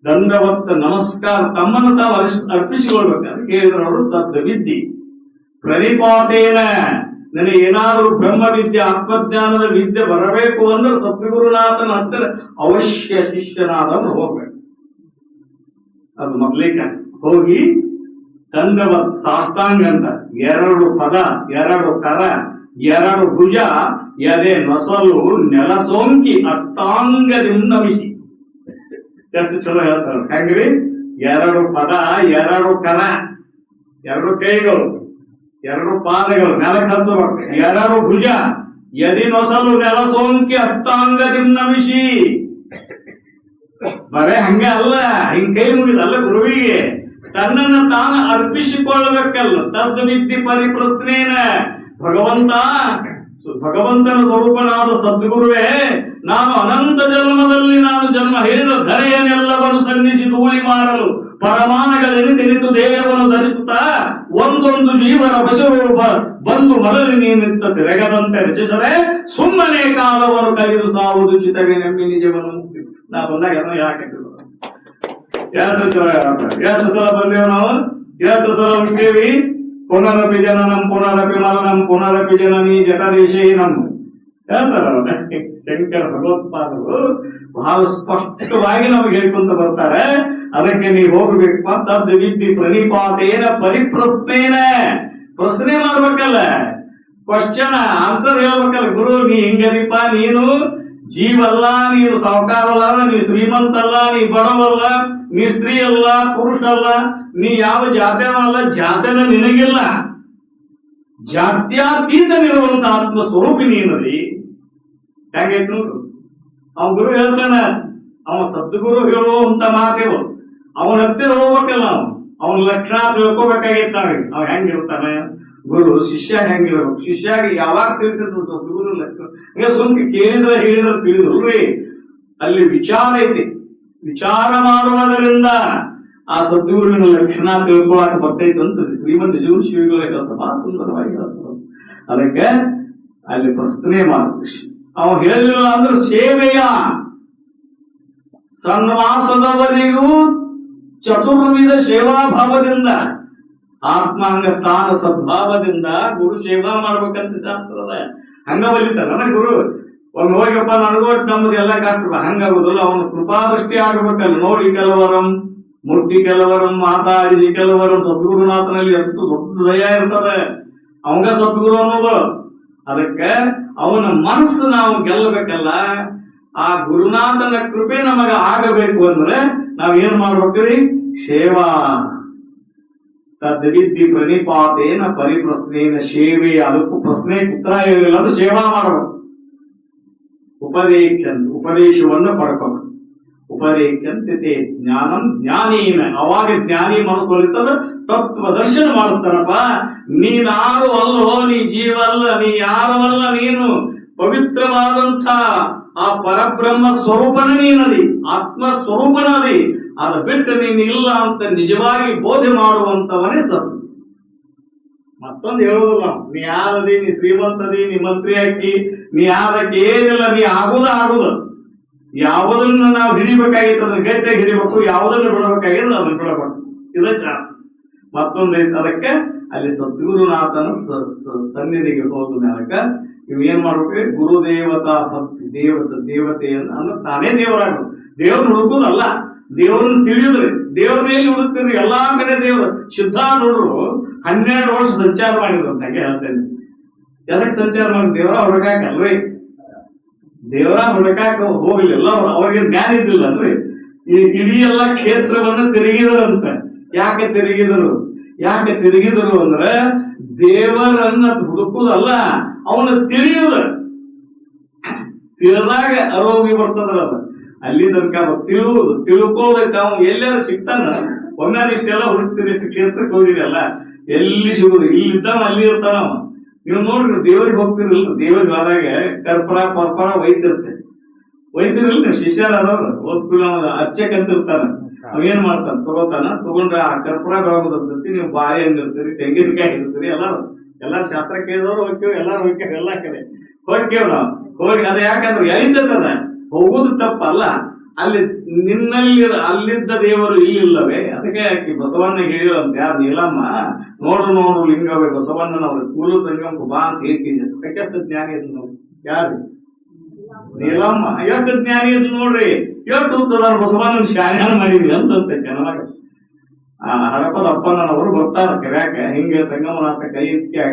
ದಂಡವತ್ತ ನಮಸ್ಕಾರ, ತಮ್ಮನ್ನು ತಾವು ಅರ್ಪಿಸಿಕೊಳ್ಬೇಕು. ಅದಕ್ಕೆ ಹೇಳಿದ್ರು ಅವರು ತದ್ ವಿದ್ಯೆ ಪ್ರಣಿಪಾತೇನ. ನನಗೆ ಏನಾದರೂ ಬ್ರಹ್ಮ ವಿದ್ಯೆ, ಆತ್ಮಜ್ಞಾನದ ವಿದ್ಯೆ ಬರಬೇಕು ಅಂದ್ರೆ ಸದ್ಗುರುನಾಥನ ಹತ್ತಿರ ಅವಶ್ಯ ಶಿಷ್ಯನಾದವನು ಹೋಗ್ಬೇಕು. ಅದು ಮೊದಲೇ ಕೆಲಸ. ಹೋಗಿ ದಂಡವತ್ ಸಾಷ್ಟಾಂಗ ಅಂತ, 2 ಪದ, 2 ಕರ, 2 ಭುಜ, ಎದೆ ನೊಸಲು ನೆಲ ಸೋಂಕಿ ಅಷ್ಟಾಂಗದಿಂದ ನಮಿಸಿ. ಎಷ್ಟು ಚಲೋ ಹೇಳ್ತಾರೆ. ಹೆಂಗ್ರಿ? 2 ಪದ, 2 ಕರ, 2 ಕೈಗಳು, 2 ಪಾದಗಳು ನೆಲಕ್ಕೆ ಹಚ್ಚಬೇಕು, 2 ಭುಜ, ಎದೆ ನೊಸಲು ನೆಲ ಸೋಂಕಿ ಅಷ್ಟಾಂಗದಿಂದ ನಮಿಸಿ. ಬರೇ ಹಂಗ ಅಲ್ಲ, ಹಿಂಗ್ ಕೈ ಮುಗಿದಲ್ಲ ಗುರುವಿಗೆ, ತನ್ನನ್ನು ತಾನು ಅರ್ಪಿಸಿಕೊಳ್ಳಬೇಕಲ್ಲ. ತದ್ ವಿದ್ಯೆ ಪರಿಪ್ರಶ್ನೇನ. ಭಗವಂತನ ಸ್ವರೂಪನಾದ ಸದ್ಗುರುವೇ, ನಾನು ಅನಂತ ಜನ್ಮದಲ್ಲಿ ನಾನು ಜನ್ಮ ಹೇಳಿದ ಧರೆಯನ್ನೆಲ್ಲವನ್ನು ಸನ್ನಿಸಿ ಧೂಳಿ ಮಾಡಲು ಪರಮಾನಗದಲ್ಲಿ ತಿಳಿದು ದೇಹವನ್ನು ಧರಿಸುತ್ತಾ ಒಂದೊಂದು ಜೀವನ ಬಸರೂಪ ಬಂದು ಮರಳಿ ನೀನಿತ್ತ ತೆರೆಗದಂತೆ ರಚಿಸದೆ ಸುಮ್ಮನೆ ಕಾಲವನ್ನು ಕಲಿದು ಸಾವುದು ಚಿತವೇ ನಂಬಿ ನಿಜವನ್ನು ಮುಕ್ತಿ. ನಾ ಬಂದಾಗ ಯಾಕೆ ಎಷ್ಟು ಸಲ ಬಂದೇವು ನಾವು? ಎಷ್ಟು ಸಲ ಹುಟ್ಟೇವಿ? ಪುನರಪಿ ಜನನಂ ಪುನರಪಿ ಮರಣಂ ಪುನರಪಿ ಜನನಿ ಜಟದೇಶೇನಂ ಹೇಳ್ತಾರ ಶಂಕರ ಭಗವತ್ಪಾದರು. ಬಹಳ ಸ್ಪಷ್ಟವಾಗಿ ನಮಗೆ ಹೇಳ್ಕೊಂತ ಬರ್ತಾರೆ. ಅದಕ್ಕೆ ನೀವು ಹೋಗ್ಬೇಕು. ತದ್ ವಿದ್ಯೆ ಪ್ರಣಿಪಾತೇನ ಪರಿಪ್ರಶ್ನೇನ. ಪ್ರಶ್ನೆ ಮಾಡ್ಬೇಕಲ್ಲ, ಕ್ವಶನ್ ಆನ್ಸರ್ ಹೇಳ್ಬೇಕಲ್ಲ. ಗುರು ನೀ ಹಿಂಗದೀಪ, ನೀನು ಜೀವಲ್ಲ, ನೀನು ಸಾವುಕಾರಲ್ಲ, ನೀ ಶ್ರೀಮಂತಲ್ಲ, ನೀ ಬಡವಲ್ಲ, ನೀ ಸ್ತ್ರೀ ಅಲ್ಲ, ಪುರುಷ ಅಲ್ಲ, ನೀ ಯಾವ ಜಾತ್ಯನಲ್ಲ, ಜಾತ್ಯನ ನಿನಗಿಲ್ಲ. ಜಾತ್ಯಾತೀತನಿರುವಂತ ಆತ್ಮ ಸ್ವರೂಪಿ ನೀನದಿ. ಹೇಗೈತ್ ನೋಡು. ಅವನ ಗುರು ಹೇಳ್ತಾನ, ಅವನ ಸದ್ಗುರು ಹೇಳುವಂತ ಮಾತೇವು. ಅವನ ಹತ್ತಿರ ಹೋಗ್ಬೇಕಲ್ಲ, ಅವನ ಲಕ್ಷಣ ತಿಳ್ಕೋಬೇಕಾಗಿತ್ತು. ಅವ ಹೆಂಗಿರ್ತಾನೆ ಗುರು, ಶಿಷ್ಯ ಹೆಂಗಿರ್ಬೇಕು, ಶಿಷ್ಯಾಗಿ ಯಾವಾಗ ತಿಳಿಸಿದ್ರು ಸದ್ಗುರು ಲಕ್ಷಣ. ಈಗ ಸುಮ್ಕೆ ಕೇಳಿದ್ರೆ ಹೇಳಿದ್ರೆ ತಿಳಿದ್ರಿ. ಅಲ್ಲಿ ವಿಚಾರ ಐತಿ. ವಿಚಾರ ಮಾಡುವುದರಿಂದ ಆ ಸದ್ಗುರುವಿನ ಲಕ್ಷಣ ತಿಳ್ಕೊಳಕ ಬರ್ತೈತೆ ಅಂತ ಶ್ರೀಮಂತ ಜೀವ ಶಿವಿಗಳು ಹೇಳ್ತಾರೆ. ಬಹಳ ಸುಂದರವಾಗಿ ಹೇಳ್ತಾರೆ. ಅದಕ್ಕೆ ಅಲ್ಲಿ ಪ್ರಶ್ನೆ ಮಾಡ್ತೀವಿ. ಅವ ಹೇಳಿಲ್ಲ ಅಂದ್ರೆ ಸೇವೆಯ ಸನ್ವಾಸದವರಿಗೂ ಚತುರ್ವಿಧ ಸೇವಾಭಾವದಿಂದ, ಆತ್ಮಾಂಗ ಸ್ಥಾನ ಸದ್ಭಾವದಿಂದ ಗುರು ಸೇವಾ ಮಾಡ್ಬೇಕಂತ ಶಾಸ್ತ್ರದ. ಹಂಗ ಬಲಿತಾರ ಗುರು. ಒಮ್ಮೆ ಹೋಗಪ್ಪ ನನಗೂ ನಮ್ಮದು ಎಲ್ಲ ಕಷ್ಟ ಹಂಗಾಗುದಿಲ್ಲ. ಅವನು ಕೃಪಾದೃಷ್ಟಿ ಆಗಬೇಕಲ್ಲ. ನೋಡಿ ಕೆಲವರಂ ಮೂರ್ತಿ ಕೆಲವರಂ ಮಾತಾಡಿ ಕೆಲವರಂ ಸದ್ಗುರುನಾಥನಲ್ಲಿ ಎಷ್ಟು ದೊಡ್ಡ ದಯ ಇರ್ತದೆ. ಅವಂಗ ಸದ್ಗುರು ಅನ್ನೋದು. ಅದಕ್ಕೆ ಅವನ ಮನಸ್ಸು ನಾವು ಗೆಲ್ಲಬೇಕಲ್ಲ. ಆ ಗುರುನಾಥನ ಕೃಪೆ ನಮಗ ಆಗಬೇಕು ಅಂದ್ರೆ ನಾವೇನ್ ಮಾಡ್ಬೇಕ್ರಿ? ಸೇವಾ. ತದ್ವಿದ್ಯೆ ಪ್ರಣಿಪಾತೇನ ಪರಿಪ್ರಶ್ನೇನ ಸೇವೆ. ಅದಕ್ಕೂ ಪ್ರಶ್ನೆ ಉತ್ತರ ಹೇಳಿಲ್ಲ ಅಂದ್ರೆ ಸೇವಾ ಮಾಡಬೇಕು. ಉಪದೇಶವನ್ನು ಪಡ್ಕೋಬೇಕು. ಉಪದೇಶಂತೆ ಜ್ಞಾನಂ ಜ್ಞಾನೇನ. ಅವಾಗ ಜ್ಞಾನಿ ಮನಸ್ಸು ಹೊಲಿತದ ತತ್ವ ದರ್ಶನ ಮಾಡಿಸ್ತಾನಪ್ಪ. ನೀನಾರು ಅಲ್ಲೋ, ನೀ ಜೀವ ಅಲ್ಲ, ನೀ ಯಾರವಲ್ಲ, ನೀನು ಪವಿತ್ರವಾದಂಥ ಆ ಪರಬ್ರಹ್ಮ ಸ್ವರೂಪನ ನೀನದಿ, ಆತ್ಮ ಸ್ವರೂಪನದಿ. ಅದು ಬಿಟ್ಟು ನೀನು ಇಲ್ಲ ಅಂತ ನಿಜವಾಗಿ ಬೋಧೆ ಮಾಡುವಂತವನೇ ಸತ್. ಮತ್ತೊಂದು ಹೇಳೋದಿಲ್ಲ. ನೀ ಯಾರದಿ, ನೀ ಶ್ರೀಮಂತದಿ, ನೀ ಮಂತ್ರಿ ಹಾಕಿ, ನೀ ಯಾರಕ್ಕೆ ಏನಿಲ್ಲ, ನೀ ಆಗುದ ಯಾವುದನ್ನ ನಾವು ಹಿಡಿಬೇಕಾಗಿತ್ತು ಅದನ್ನ ಗಟ್ಟಿಯಾಗಿ ಹಿಡಿಬೇಕು, ಯಾವುದನ್ನು ಬಿಡಬೇಕಾಗಿತ್ತು ಅದನ್ನ ಬಿಡಬೇಕು. ಇದ ಶಾಸ್ತ್ರ. ಮತ್ತೊಂದು ಅದಕ್ಕೆ ಅಲ್ಲಿ ಸದ್ಗುರುನಾಥನ ಸನ್ನಿಧಿಗೆ ಹೋದ ಮ್ಯಾಲಕ ನೀವೇನ್ ಮಾಡ್ಬೇಕು? ಗುರುದೇವತಾ ಭಕ್ತಿ. ದೇವತೆಯನ್ನು ಅಂದ್ರೆ ತಾನೇ ದೇವರಾಗ. ದೇವ್ರನ್ನ ಹುಡುಕುದಲ್ಲ, ದೇವ್ರನ್ನ ತಿಳಿಯುದ್ರಿ. ದೇವ್ರನ್ನ ಎಲ್ಲಿ ಹುಡುಕ್ತೀರಿ? ಎಲ್ಲಾ ಕಡೆ ದೇವ್ರು. ಸಿದ್ಧಾರೂಢರು 12 ವರ್ಷ ಸಂಚಾರ ಮಾಡಿದ್ರು ಅಂತ ಹೇಳ್ತೇನೆ. ಎದಕ್ಕೆ ಸಂಚಾರ ಮಾಡಿ? ದೇವರ ಹುಡುಕಾಕಲ್ರಿ, ದೇವರ ಹುಡುಕಾಕ ಹೋಗ್ಲಿಲ್ಲ ಅವ್ರು. ಅವ್ರಿಗೆ ಜ್ಞಾನ ಇದ್ದಿಲ್ಲ ಅಲ್ರಿ. ಈ ಇಡೀ ಎಲ್ಲ ಕ್ಷೇತ್ರವನ್ನು ತಿರುಗಿದರಂತ. ಯಾಕೆ ತಿರುಗಿದರು ಅಂದ್ರೆ ದೇವರನ್ನ ಹುಡುಕುದಲ್ಲ, ಅವನ ತಿಳಿಯುವುದ. ತಿಳಿದಾಗ ಅರೋಗಿ ಬರ್ತದ್ರ. ಅದು ಅಲ್ಲಿ ತನಕ ತಿಳ್ಕೋಬೇಕು. ಅವನು ಎಲ್ಲಾರು ಸಿಗ್ತಾನ. ಒಮ್ಮೆ ಇಷ್ಟೆಲ್ಲ ಹುಡುಕ್ತೀರಿ, ಇಷ್ಟು ಕ್ಷೇತ್ರಕ್ಕೆ ಹೋಗಿರಲ್ಲ, ಎಲ್ಲಿ ಸಿಗುದು? ಇಲ್ಲಿದ್ದಾನ ಅಲ್ಲಿ ಇರ್ತಾನ ಅವ. ನೀವು ನೋಡ್ರಿ, ದೇವರಿಗೆ ಹೋಗ್ತಿರಲ್ಲ, ದೇವರಿಗೆ ಹೋದಾಗ ಕರ್ಪೂರ ಒಯ್ತಿರ್ತೆ. ಒಯ್ತಿರಲ್ಲ ನೀವು ಶಿಷ್ಯರಾದವ್ರು ಓದ್ತಿಲ್ಲ, ಅಚ್ಚಕಂತ ಇರ್ತಾನ. ಅವೇನ್ ಮಾಡ್ತಾನ? ತಗೊಂಡ್ರೆ ಆ ಕರ್ಪೂರ ಬೆಳಗೋದಿರ್ತೈತಿ. ನೀವು ಬಾಳೆ ಹಣ್ಣು ಇರ್ತೀರಿ, ತೆಂಗಿನಕಾಯಿ ಇರ್ತೀರಿ, ಎಲ್ಲಾ ಶಾಸ್ತ್ರ ಕೇಳಿದವ್ರು ಹೋಗ್ತೇವೆ, ಎಲ್ಲಾರು ಹೋಗ್ತೇವೆ. ಎಲ್ಲಾ ಕಡೆ ಹೋಗ್ತೇವ್ ನಾವು. ಹೋಗಿ ಅದ ಯಾಕಂದ್ರೆ ಎಳಿತದ ಹೋಗುದು ತಪ್ಪಲ್ಲ. ಅಲ್ಲಿ ನಿನ್ನಲ್ಲಿ ಅಲ್ಲಿದ್ದ ದೇವರು ಇಲ್ಲಿಲ್ಲವೇ? ಅದಕ್ಕೆ ಆಕಿ ಬಸವಣ್ಣ ಹೇಳಿರಂತೆ, ಯಾರು ನೀಲಮ್ಮ, ನೋಡು ಲಿಂಗವೇ ಬಸವಣ್ಣನವ್ರು ಕೂಲು ಸಂಗಮ ಬಾ ಅಂತ ಹೇಳ್ತೀನಿ. ಅದಕ್ಕೆ ಜ್ಞಾನಿ ಇದ್ರು ನಾವು. ಯಾರು? ನೀಲಮ್ಮ. ಎಷ್ಟು ಜ್ಞಾನಿ ಇದ್ರು ನೋಡ್ರಿ. ಎಷ್ಟು ಬಸವಣ್ಣನ ಶಾನ್ಯಾನ ಮಾಡಿದ್ವಿ ಅಂತಂತೆ ಜನವಾಗ. ಹರಪದ ಅಪ್ಪನವರು ಬರ್ತಾರ ಕರ್ಯಾಕ, ಹಿಂಗೆ ಸಂಗಮನಾಥ ಕೈ ಇಕ್ಕಿ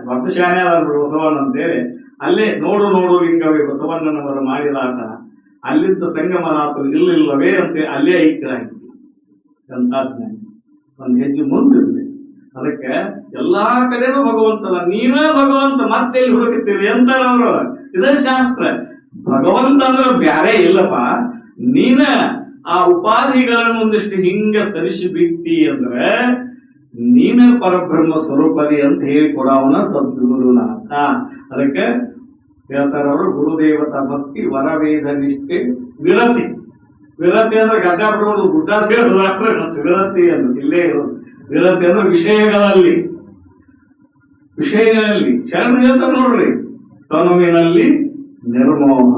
ದೊಡ್ಡ ಶಾನ್ಯ ಬಸವಣ್ಣ ಅಂತೇಳಿ. ಅಲ್ಲೇ ನೋಡು ಲಿಂಗವೇ ಬಸವಣ್ಣನವರು ಮಾಡಿದ ಆಟ, ಅಲ್ಲಿದ್ದ ಸಂಗಮನಾಥರು ಇಲ್ಲಿಲ್ಲವೇ ಅಂತ ಅಲ್ಲೇ ಐಕ್ಯರಾಗಿ ಅಂತ ಒಂದು ಹೆಜ್ಜೆ ಮುಂದಿರ್ಲಿ. ಅದಕ್ಕೆ ಎಲ್ಲಾ ಕಡೆನೂ ಭಗವಂತನ, ನೀವೇ ಭಗವಂತ, ಮತ್ತೆ ಇಲ್ಲಿ ಹುಡುಕುತ್ತೀವಿ ಅಂತಾರವ್ರು. ಇದೇ ಶಾಸ್ತ್ರ. ಭಗವಂತ ಅಂದ್ರೆ ಬ್ಯಾರೆ ಇಲ್ಲಪ್ಪ, ನೀನ ಆ ಉಪಾಧಿಗಳನ್ನು ಒಂದಿಷ್ಟು ಹಿಂಗ ಸರಿಸಿ ಬಿಟ್ಟಿ ಅಂದ್ರೆ ನೀನ ಪರಬ್ರಹ್ಮ ಸ್ವರೂಪದಿ ಅಂತ ಹೇಳಿ ಕೊಡವನ ಸದ್ಗುರುನಾಥ. ಅದಕ್ಕೆ ಹೇಳ್ತಾರವರು, ಗುರುದೇವತಾ ಭಕ್ತಿ, ವರವೇದ ನಿಷ್ಠೆ, ವಿರತಿ. ವಿರತಿ ಅಂದ್ರೆ ಗಡ್ಡಾಪುರ ಗುಡ್ಡ ಸೇರಿದ್ರೆ ವಿರತಿ ಅಂದ್ರೆ ಇಲ್ಲೇ ಇರೋದು. ವಿರತಿ ಅಂದ್ರೆ ವಿಷಯಗಳಲ್ಲಿ ಶರಣ ಹೇಳ್ತಾರೆ ನೋಡ್ರಿ. ತನುವಿನಲ್ಲಿ ನಿರ್ಮೋಹ,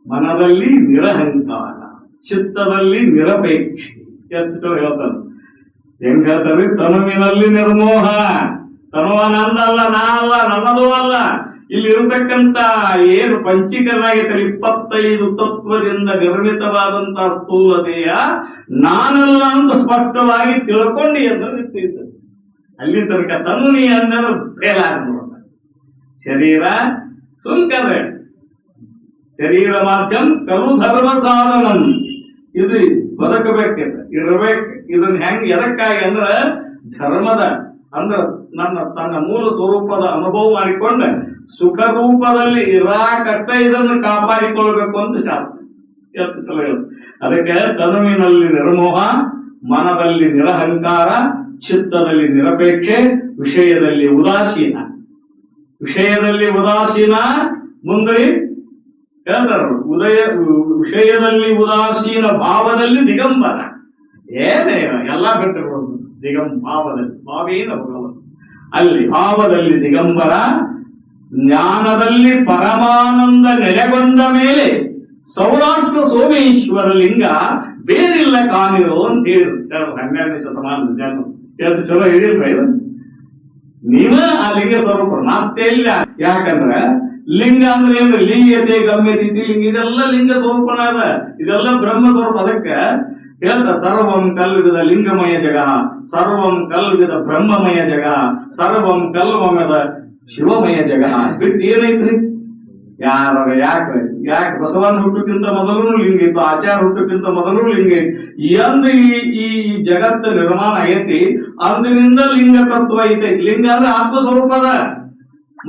ಮನದಲ್ಲಿ ನಿರಹಂಕಾರ, ಚಿತ್ತದಲ್ಲಿ ನಿರಪೇಕ್ಷೆ ಎಷ್ಟು ಹೇಳ್ತಾನೆ. ಹೆಂಗ್ ಹೇಳ್ತಾರೆ? ತನುವಿನಲ್ಲಿ ನಿರ್ಮೋಹ. ತನುವ ನಂದಲ್ಲ, ನಾ ಅಲ್ಲ, ನನ್ನದೂ ಅಲ್ಲ. ಇಲ್ಲಿ ಇರತಕ್ಕಂತ ಏನು ಪಂಚೀಕರಣಾಗೈತೆ 25 ತತ್ವದಿಂದ ನಿರ್ಮಿತವಾದಂತಹ ಸ್ಥೂಲತೆಯ ನಾನಲ್ಲ ಅಂತ ಸ್ಪಷ್ಟವಾಗಿ ತಿಳ್ಕೊಂಡು ಎಂದು ನಿಂತಿರ್ತದೆ. ಅಲ್ಲಿ ತನಕ ತನುನಿ ಅಂದ್ರೆ ಬೇಲಾಗ ಶರೀರ ಸುಂಕದ ಶರೀರ ಮಾಧ್ಯಮ ಕರು ಧರ್ಮ ಸಾಧನ. ಇದು ಬದುಕಬೇಕಿದೆ, ಇರಬೇಕು. ಇದನ್ನ ಹೆಂಗ್ ಎದಕ್ಕಾಗಿ ಅಂದ್ರೆ ಧರ್ಮದ ಅಂದ್ರೆ ತನ್ನ ಮೂಲ ಸ್ವರೂಪದ ಅನುಭವ ಮಾಡಿಕೊಂಡ ಸುಖ ರೂಪದಲ್ಲಿ ಇರಾಕಟ್ಟ ಇದನ್ನು ಕಾಪಾಡಿಕೊಳ್ಬೇಕು ಅಂತ ಶಾಸ್ತ್ರ. ಅದಕ್ಕೆ ತನುವಿನಲ್ಲಿ ನಿರ್ಮೋಹ, ಮನದಲ್ಲಿ ನಿರಹಂಕಾರ, ಚಿತ್ತದಲ್ಲಿ ನಿರಪೇಕ್ಷೆ, ವಿಷಯದಲ್ಲಿ ಉದಾಸೀನ. ಮುಂದೆ ಹೇಳ್ತಾರು, ವಿಷಯದಲ್ಲಿ ಉದಾಸೀನ, ಭಾವದಲ್ಲಿ ದಿಗಂಬರ. ಏನೇ ಎಲ್ಲಾ ಬಿಟ್ಟಿರ್ಬೋದು ಭಾವದಲ್ಲಿ, ಭಾವೇನ ಭಗವಂತ. ಅಲ್ಲಿ ಭಾವದಲ್ಲಿ ದಿಗಂಬರ, ಜ್ಞಾನದಲ್ಲಿ ಪರಮಾನಂದ ನೆಲೆಗೊಂಡ ಮೇಲೆ ಸೌರಾಷ್ಟ್ರ ಸೋಮೇಶ್ವರ ಲಿಂಗ ಬೇರಿಲ್ಲ ಕಾಣಿರೋ ಅಂತ ಹೇಳಿದ್ರು 12ನೇ ಶತಮಾನದ ಜನ. ಎಷ್ಟು ಚಲೋ ಹೇಳಿಲ್ವ? ನೀವ ಆ ಲಿಂಗ ಸ್ವರೂಪ ಮತ್ತೆ ಇಲ್ಲ. ಯಾಕಂದ್ರ ಲಿಂಗ ಅಂದ್ರೆ ಏನು? ಲೀಯತೆ ಗಮ್ಯತೆ ಲಿಂಗ, ಇದೆಲ್ಲ ಲಿಂಗ ಸ್ವರೂಪನ ಅದ, ಇದೆಲ್ಲ ಬ್ರಹ್ಮ ಸ್ವರೂಪ. ಅದಕ್ಕೆ ಹೇಳ್ತ ಸರ್ವಂ ಕಲ್ವಿದ ಲಿಂಗಮಯ ಜಗ, ಸರ್ವಂ ಕಲ್ವಿದ ಬ್ರಹ್ಮಮಯ ಜಗ, ಸರ್ವಂ ಕಲ್ವಮದ ಶಿವಮಯ ಜಗ. ಬಿಟ್ಟು ಏನೈತ್ರಿ? ಯಾಕೆ ಬಸವಣ್ಣ ಹುಟ್ಟಕ್ಕಿಂತ ಮೊದಲು ಲಿಂಗ ಇತ್ತು, ಆಚಾರ ಹುಟ್ಟಕ್ಕಿಂತ ಮೊದಲು ಲಿಂಗ ಇತ್ತು. ಎಂದು ಈ ಜಗತ್ತ ನಿರ್ಮಾಣ ಐತಿ ಅಂದಿನಿಂದ ಲಿಂಗ ತತ್ವ ಐತೆ. ಲಿಂಗ ಅಂದ್ರೆ ಆತ್ಮ ಸ್ವರೂಪದ,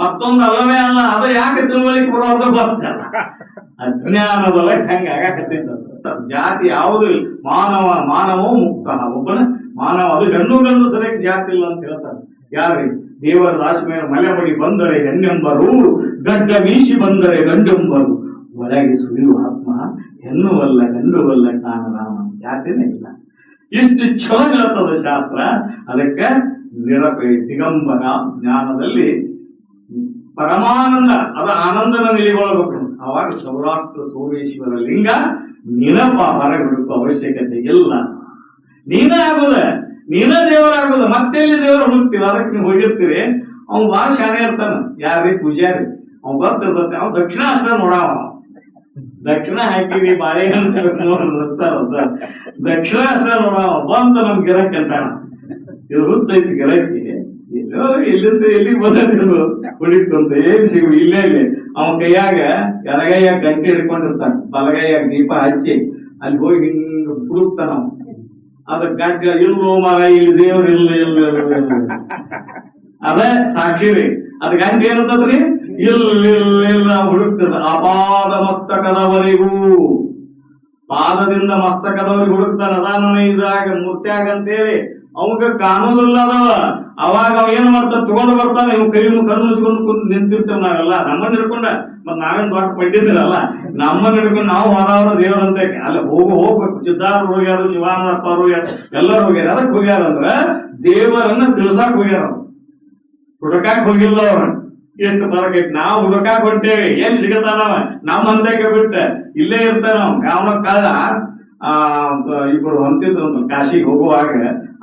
ಮತ್ತೊಂದು ಅಲ್ಲವೇ ಅಲ್ಲ. ಅದ ಯಾಕೆ ತಿಳುವಳಿಕೆ ಬರೋದ ಗೊತ್ತಲ್ಲ, ಅಜ್ಞಾನದಲ್ಲ ಹೆಂಗ ಆಗಕತ್ತೈತ. ಜಾತಿ ಯಾವುದು ಇಲ್ಲ. ಮಾನವೋ ಮುಕ್ತ. ಒಬ್ಬನ ಮಾನವ, ಅದು ಗಂಡು ಸರಿಯಾಗಿ ಜಾತಿ ಇಲ್ಲ ಅಂತ ಹೇಳ್ತಾರೆ. ಯಾರು? ದೇವರ ರಾಶಿ ಮೇಲೆ ಮಲೆ ಬಡಿ ಬಂದರೆ ಹೆಣ್ಣೆಂಬರು, ಗಡ್ಡ ಮೀಸಿ ಬಂದರೆ ಗಂಡೆಂಬರು, ಒಳಗೆ ಸುಳಿಯುವ ಆತ್ಮ ಹೆಣ್ಣುವಲ್ಲ ಗಂಡುವಲ್ಲ ಕಾಣರಾಮ. ಜಾತಿನೇ ಇಲ್ಲ. ಇಷ್ಟು ಚಲೋ ಹೇಳ್ತದ ಶಾಸ್ತ್ರ. ಅದಕ್ಕೆ ದಿಗಂಬರ, ಜ್ಞಾನದಲ್ಲಿ ಪರಮಾನಂದ, ಅದ ಆನಂದನ ನಿಲಿಗೊಳ್ಬೇಕು. ಅವಾಗ ಸೌರಾಷ್ಟ್ರ ಸೋಮೇಶ್ವರ ಲಿಂಗ ನಿನಪ ಹೊರಗಿಡುವ ಅವಶ್ಯಕತೆ ಇಲ್ಲ. ನೀನೇ ದೇವರಾಗುದ, ಮತ್ತೆಲ್ಲಿ ದೇವರು ಹುಡುಕ್ತೀವಿ. ಅದಕ್ಕೆ ನೀವು ಹೋಗಿರ್ತೀರಿ. ಅವ್ನು ಬಾಳ ಶಾನೆ ಇರ್ತಾನ. ಯಾರೇ ಪೂಜಾರಿ, ಅವ್ನು ಬರ್ತಿರ್ತೈತೆ. ಅವ್ನು ದಕ್ಷಿಣಾಸ್ತ್ರ ನೋಡವ, ದಕ್ಷಿಣ ಹಾಕಿವಿ ಬಾಳೆಹಣ್ಣು ದಕ್ಷಿಣ ಅಷ್ಟೇ ನೋಡ ಬಂತ ನಮ್ ಗಿರಕ್ ಅಂತಾನ. ಇದು ಹುತ್ತೈತಿ ಗಿರಕ್ಕಿ ಎಲ್ಲೋ ಎಲ್ಲಿಂದ ಎಲ್ಲಿಗೆ ಬಂದಿದ್ರು ಹುಡುಕಂತ ಏನ್ ಸಿಗು ಇಲ್ಲೇ ಇಲ್ಲಿ ಅವನ ಕೈಯಾಗ ಎಡಗೈಯಾಗ ಗಂಟೆ ಹಿಡ್ಕೊಂಡಿರ್ತಾನ, ಬಲಗೈಯಾಗ ದೀಪ ಹಚ್ಚಿ ಅಲ್ಲಿ ಹೋಗಿ ಹಿಂಗ ಹುಡುಕ್ತಾನ. ಅದ ಗಂಟ ಇಲ್ಲೋ ಮರ ಇಲ್ಲಿ ದೇವ್ರ ಇಲ್ಲ ಇಲ್ಲ ಅದೇ ಸಾಕ್ಷಿ ರೀ. ಅದ್ ಗಂಟೆ ಏನಂತದ್ರಿ ಇಲ್ಲ ಹುಡುಕ್ತದ. ಅಪಾದ ಮಸ್ತಕದವರೆಗೂ, ಪಾದದಿಂದ ಮಸ್ತಕದವರೆಗೂ ಹುಡುಕ್ತಾನ. ಅದಾನ ಇದಾಗ ಮೂರ್ತ್ಯಾಗ ಅಂತೇಳಿ ಅವಾಗ ಕಾನೂನಿಲ್ಲ ಅದಾವ. ಅವಾಗ ಅವ ಏನ್ ಮಾಡ್ತಾನ, ತಗೊಂಡು ಬರ್ತಾನೆ. ಇವ್ ಕೈ ಕಣ್ಣು ಮುಚ್ಕೊಂಡು ಕುಂತು ನಿಂತಿರ್ತೇವೆ ನಾವೆಲ್ಲ. ನಮ್ಮನ್ನ ಹಿಡ್ಕೊಂಡ ಮತ್ ನಾವೇನ್ ದೊಡ್ಡ ಪಂಡಿತರಲ್ಲ, ನಮ್ಮನ್ನ ಹಿಡ್ಕೊಂಡು ನಾವು ಹೊರವ್ರ ದೇವ್ರಂತ ಅಲ್ಲಿ ಹೋಗ್ಬೇಕು. ಸಿದ್ಧಾರ್ಥ ಹೋಗ್ಯಾರ, ಶಿವಾನಂದಪ್ಪ ಹೋಗ್ಯಾರ, ಎಲ್ಲರೂ ಹೋಗ್ಯಾರ. ಅದಕ್ಕೆ ಹೋಗ್ಯಾರ ಅಂದ್ರ ದೇವರನ್ನ ತಿಳ್ಸಾಕ್ ಹೋಗ್ಯಾರ, ಹುಡುಕಾಕ್ ಹೋಗಿಲ್ಲ ಅವ್ರ. ಎಷ್ಟು ಬರಕೈತಿ, ನಾವು ಹುಡುಕಾಕ್ ಹೊಂಟೇವಿ, ಏನ್ ಸಿಗತಾನವ ನಮ್ಮ ಹಂತಕ್ಕೆ ಬಿಟ್ಟ ಇಲ್ಲೇ ಇರ್ತಾನ. ಅವನ ಕಾಲ ಇಬ್ರು ಹೊಂತಿದ್ರು ಕಾಶಿಗೆ ಹೋಗುವಾಗ.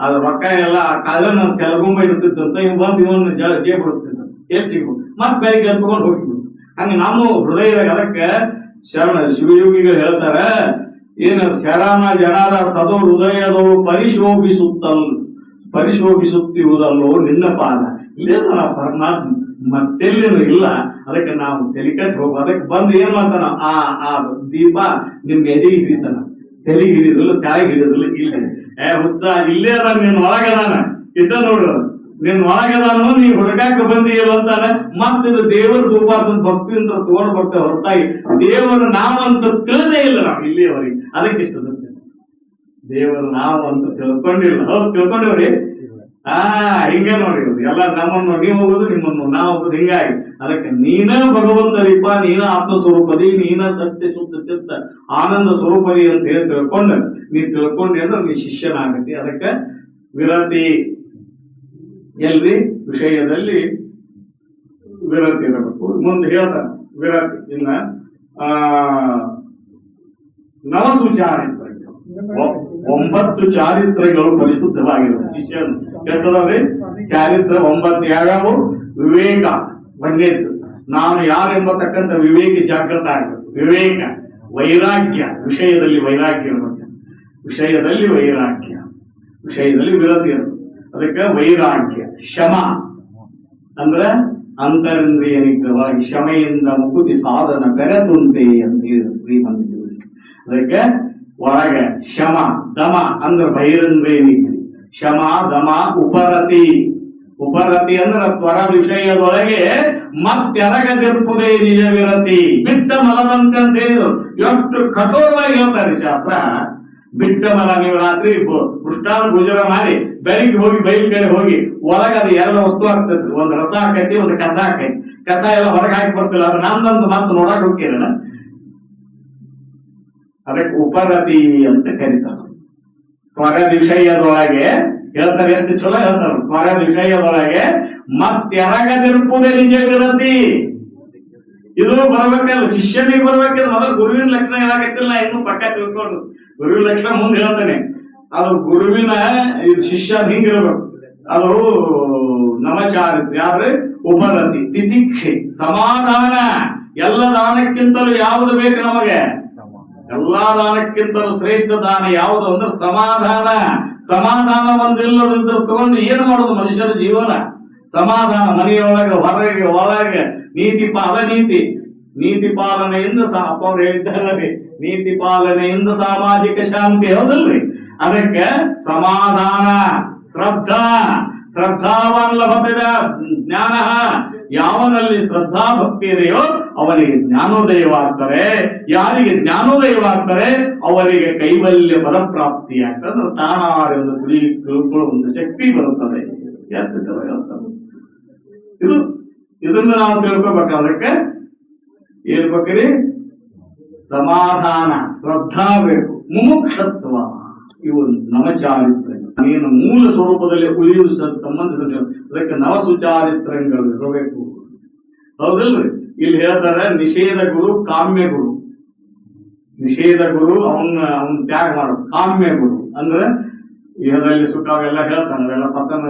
ಅದ್ರ ರೊಕ್ಕ ಎಲ್ಲ ಕಾಲನ ತೆಲಗುಂಬ ಇರ್ತಿದ್ದಂತ. ಇವ್ ಬಂದು ಇವನ್ ಜೇಬ್ ಬಿಡ್ತಿದ್ದ, ಏನ್ ಸಿಗ್ಬೋದು ಮತ್ ಬೆಳಿಗ್ಗೆ ತಗೊಂಡ್ ಹೋಗ್ತಿದ್ವು. ಹಂಗ ನಮ್ಮ ಹೃದಯದಾಗ ಅದಕ್ಕೆ ಶರಣ ಶಿವಯೋಗಿಗಳು ಹೇಳ್ತಾರ, ಏನ ಶರಣ ಜನರ ಸದೋ ಹೃದಯದವರು ಪರಿಶೋಭಿಸುತ್ತಿರುವುದಲ್ಲೋ ನಿನ್ನ ಪಾದ. ಇಲ್ಲೇನ ಪರಮಾತ್ಮ ಮತ್ತೆಲ್ಲೇನು ಇಲ್ಲ. ಅದಕ್ಕೆ ನಾವು ತೆಲಿಕಟ್ಟು ಹೋಗು. ಅದಕ್ಕೆ ಬಂದು ಏನ್ ಮಾಡ್ತಾನ, ಆ ದೀಪ ನಿಮ್ ಎದೆಗೆ ಹಿಡಿತಾನ. ತೆಲಿಗೆ ಹಿಡಿದಿಲ್ಲ, ತಾಯಿಗೆ ಹಿಡಿದಿಲ್ಲ. ಇಲ್ಲ ಹುಚ್ಚ ಇಲ್ಲೇ ಅದ, ನಿನ್ ಒಳಗದಾನ, ಇದ್ದ ನೋಡು ನಿನ್ ಒಳಗದಾನು, ನೀ ಹುಡುಗಾಕ ಬಂದಿಲ್ಲ ಅಂತಾನೆ. ಮತ್ತಿದು ದೇವರ ರೂಪ ಭಕ್ತಿ ಅಂತ ತಗೊಂಡ್ ಬರ್ತೇವೆ ಹೊರತಾಗಿ ದೇವರು ನಾವಂತ ತಿಳಿದೇ ಇಲ್ಲ ನಾವು ಇಲ್ಲಿಯವರೆಗೆ. ಅದಕ್ಕೆ ಇಷ್ಟ ದೇವರು ನಾವು ಅಂತ ತಿಳ್ಕೊಂಡಿಲ್ಲ. ಹೌದು ತಿಳ್ಕೊಂಡಿವ್ರಿ. ಹಿಂಗೆ ನೋಡಿ ಎಲ್ಲ ನಮ್ಮನ್ನು ನೀವು ಹೋಗುದು, ನಿಮ್ಮನ್ನು ನಾವು ಹೋಗುದು, ಹಿಂಗಾಗಿ ಅದಕ್ಕೆ ನೀನ ಭಗವಂತರಿಪ್ಪ, ನೀನ ಆತ್ಮಸ್ವರೂಪದಿ, ನೀನ ಸತ್ಯ ಶುದ್ಧ ಚಿತ್ತ ಆನಂದ ಸ್ವರೂಪದಿ ಅಂತ ಹೇಳಿ ತಿಳ್ಕೊಂಡು ನೀ ತಿಳ್ಕೊಂಡಿ ಅಂದ್ರೆ ನೀ ಶಿಷ್ಯನಾಗತಿ. ಅದಕ್ಕೆ ವಿರತಿ ಎಲ್ರಿ ವಿಷಯದಲ್ಲಿ ವಿರತಿ ಇರಬೇಕು. ಮುಂದೆ ಹೇಳ್ತಾನೆ ವಿರತಿ. ಇನ್ನ ನವಸುಚಾರಿತ್ರ 9 ಚಾರಿತ್ರಗಳು ಪರಿಶುದ್ಧವಾಗಿರುತ್ತೆ. ಶಿಷ್ಯನು ಹೇಳ್ತದವ್ರಿ ಚಾರಿತ್ರ 9 ಯಾವ್ಯಾವು? ವಿವೇಕ ಒಂದೇದ್ದು, ನಾನು ಯಾರು ಎಂಬತಕ್ಕಂಥ ವಿವೇಕ ಜಾಗೃತ ಆಗಬೇಕು. ವಿವೇಕ, ವೈರಾಗ್ಯ, ವಿಷಯದಲ್ಲಿ ವೈರಾಗ್ಯ ಇರಬೇಕು. ವಿಷಯದಲ್ಲಿ ವೈರಾಗ್ಯ, ವಿಷಯದಲ್ಲಿ ವಿರತಿ ಇರಬೇಕು. ಅದಕ್ಕೆ ವೈರಾಗ್ಯ. ಶಮ ಅಂದ್ರೆ ಅಂತರಿಂದ್ರಿಯ ನಿಗ್ರಹವಾಗಿ ಶಮೆಯಿಂದ ಮುಕುತಿ ಸಾಧನ ಬೆರೆತುಂಟೆ ಅಂತ ಹೇಳಿ ಶ್ರೀಮಂತ. ಅದಕ್ಕೆ ಒಳಗೆ ಶಮ, ದಮ ಅಂದ್ರೆ ಬಹಿರಂದ್ರಿಯ ನಿಗ್ರಹ. ಶಮ, ದಮ, ಉಪರತಿ. ಉಪರತಿ ಅಂದ್ರೆ ತ್ವರ ವಿಷಯದೊಳಗೆ ಮತ್ತೆರಗದಿರ್ಪುದೇ ನಿಜ ವಿರತಿ. ಬಿಟ್ಟ ಮಲದಂತೆ ಅಂತ ಹೇಳಿದ್ರು. ಎಷ್ಟು ಕಠೋರವಾಗಿ ಹೇಳ್ತಾರೆ ಶಾಸ್ತ್ರ. ಬಿಟ್ಟ ಮಲ, ನೀವು ರಾತ್ರಿ ಪೃಷ್ಠಾನ ಗುಜರ ಮಾಡಿ ಬೆಳಿಗ್ಗೆ ಹೋಗಿ ಬೈಲ್ ಕಡೆ ಹೋಗಿ ಒಳಗೆ ಅದು 2 ವಸ್ತು ಆಗ್ತೈತಿ. ಒಂದು ರಸ ಹಾಕೈತಿ, ಒಂದು ಕಸ ಹಾಕೈತಿ. ಕಸ ಎಲ್ಲ ಹೊರಗೆ ಹಾಕಿ ಬರ್ತಿಲ್ಲ, ಅದು ನಮ್ದಂತ ಮತ್ತೆ ನೋಡಕ್ ಹೋಗ್ತೀರಣ. ಅದಕ್ಕೆ ಉಪರತಿ ಅಂತ ಕರೀತಾರೆ. ತ್ವರ ವಿಷಯದೊಳಗೆ ಹೇಳ್ತಾರೆ, ಎಷ್ಟು ಚಲೋ ಹೇಳ್ತಾರೆ. ತ್ವರ ವಿಷಯದೊಳಗೆ ಮತ್ತೆರಗದಿರ್ಪುದೇ ನಿಜ ವಿರತಿ. ಇದು ಬರ್ಬೇಕಲ್ಲ, ಶಿಷ್ಯನಿಗೆ ಬರ್ಬೇಕಲ್ಲ. ಮೊದಲು ಗುರುವಿನ ಲಕ್ಷಣ ಹೇಳಕತ್ತಿಲ್ಲ, ಇನ್ನೂ ಪಕ್ಕ ತಿಳ್ಕೊಂಡು ಗುರುವಿನ ಲಕ್ಷಣ ಮುಂದೆ ಹೇಳ್ತಾನೆ. ಅದು ಗುರುವಿನ ಶಿಷ್ಯ ಹಿಂಗಿರ್ಬೇಕು. ಅದು ನವಚಾರಿತ್ರ್ಯ. ಆದ್ರೆ ಉಪರತಿ, ತಿತಿಕ್ಷೆ, ಸಮಾಧಾನ. ಎಲ್ಲ ದಾನಕ್ಕಿಂತಲೂ ಯಾವುದು ಬೇಕು ನಮಗೆ? ಎಲ್ಲಾ ದಾನಕ್ಕಿಂತಲೂ ಶ್ರೇಷ್ಠ ದಾನ ಯಾವುದು ಅಂದ್ರೆ ಸಮಾಧಾನ. ಸಮಾಧಾನ ಒಂದಿಲ್ಲದಿಂದ ತಗೊಂಡು ಏನು ಮಾಡೋದು ಮನುಷ್ಯನ ಜೀವನ? ಸಮಾಧಾನ ಮನೆಯೊಳಗೆ, ಹೊರಗೆ, ಒಳಗೆ. ನೀತಿ ನೀತಿ ನೀತಿ ಪಾಲನೆಯಿಂದ ಅಪ್ಪ ಅವ್ರು ಹೇಳಿದ್ದಾರೆ, ನೀತಿ ಪಾಲನೆಯಿಂದ ಸಾಮಾಜಿಕ ಶಾಂತಿ. ಹೌದಲ್ರಿ? ಅದಕ್ಕೆ ಸಮಾಧಾನ, ಶ್ರದ್ಧಾ. ಶ್ರದ್ಧಾವಾನ್ ಲಭತೆ ಜ್ಞಾನ. ಯಾವನಲ್ಲಿ ಶ್ರದ್ಧಾ ಭಕ್ತಿ ಇದೆಯೋ ಅವನಿಗೆ ಜ್ಞಾನೋದಯವಾಗ್ತಾರೆ. ಯಾರಿಗೆ ಜ್ಞಾನೋದಯವಾಗ್ತಾರೆ ಅವರಿಗೆ ಕೈವಲ್ಯ ಪದಪ್ರಾಪ್ತಿಯಾಗ್ತದೆ. ತಾನಾರೆಂದು ತಿಳ್ಕೊಳ್ಳೋ ಒಂದು ಶಕ್ತಿ ಬರುತ್ತದೆ. ಇದನ್ನು ನಾವು ತಿಳ್ಕೊಬೇಕಾದಕ್ಕೆ ಏನ್ ಬೇಕ್ರಿ? ಸಮಾಧಾನ, ಶ್ರದ್ಧಾ ಬೇಕು, ಮುಮುಕ್ಷತ್ವ. ಇವು ನವಚಾರಿತ್ರ. ನೀನು ಮೂಲ ಸ್ವರೂಪದಲ್ಲಿ ಉಳಿಯುವ ಸಂಬಂಧಿಸಿದ ಅದಕ್ಕೆ ನವಸುಚಾರಿತ್ರಗಳು ಇರಬೇಕು. ಹೌದಲ್ರಿ? ಇಲ್ಲಿ ಹೇಳ್ತಾರೆ ನಿಷೇಧ ಗುರು, ಕಾಮ್ಯ ಗುರು. ನಿಷೇಧ ಗುರು ಅವನ ತ್ಯಾಗ ಮಾಡು. ಕಾಮ್ಯ ಗುರು ಅಂದ್ರೆ ಇಹದಲ್ಲಿ ಸುಖ ಅವೆಲ್ಲ ಹೇಳ್ತಾನೆ, ಅವೆಲ್ಲ ಪತನ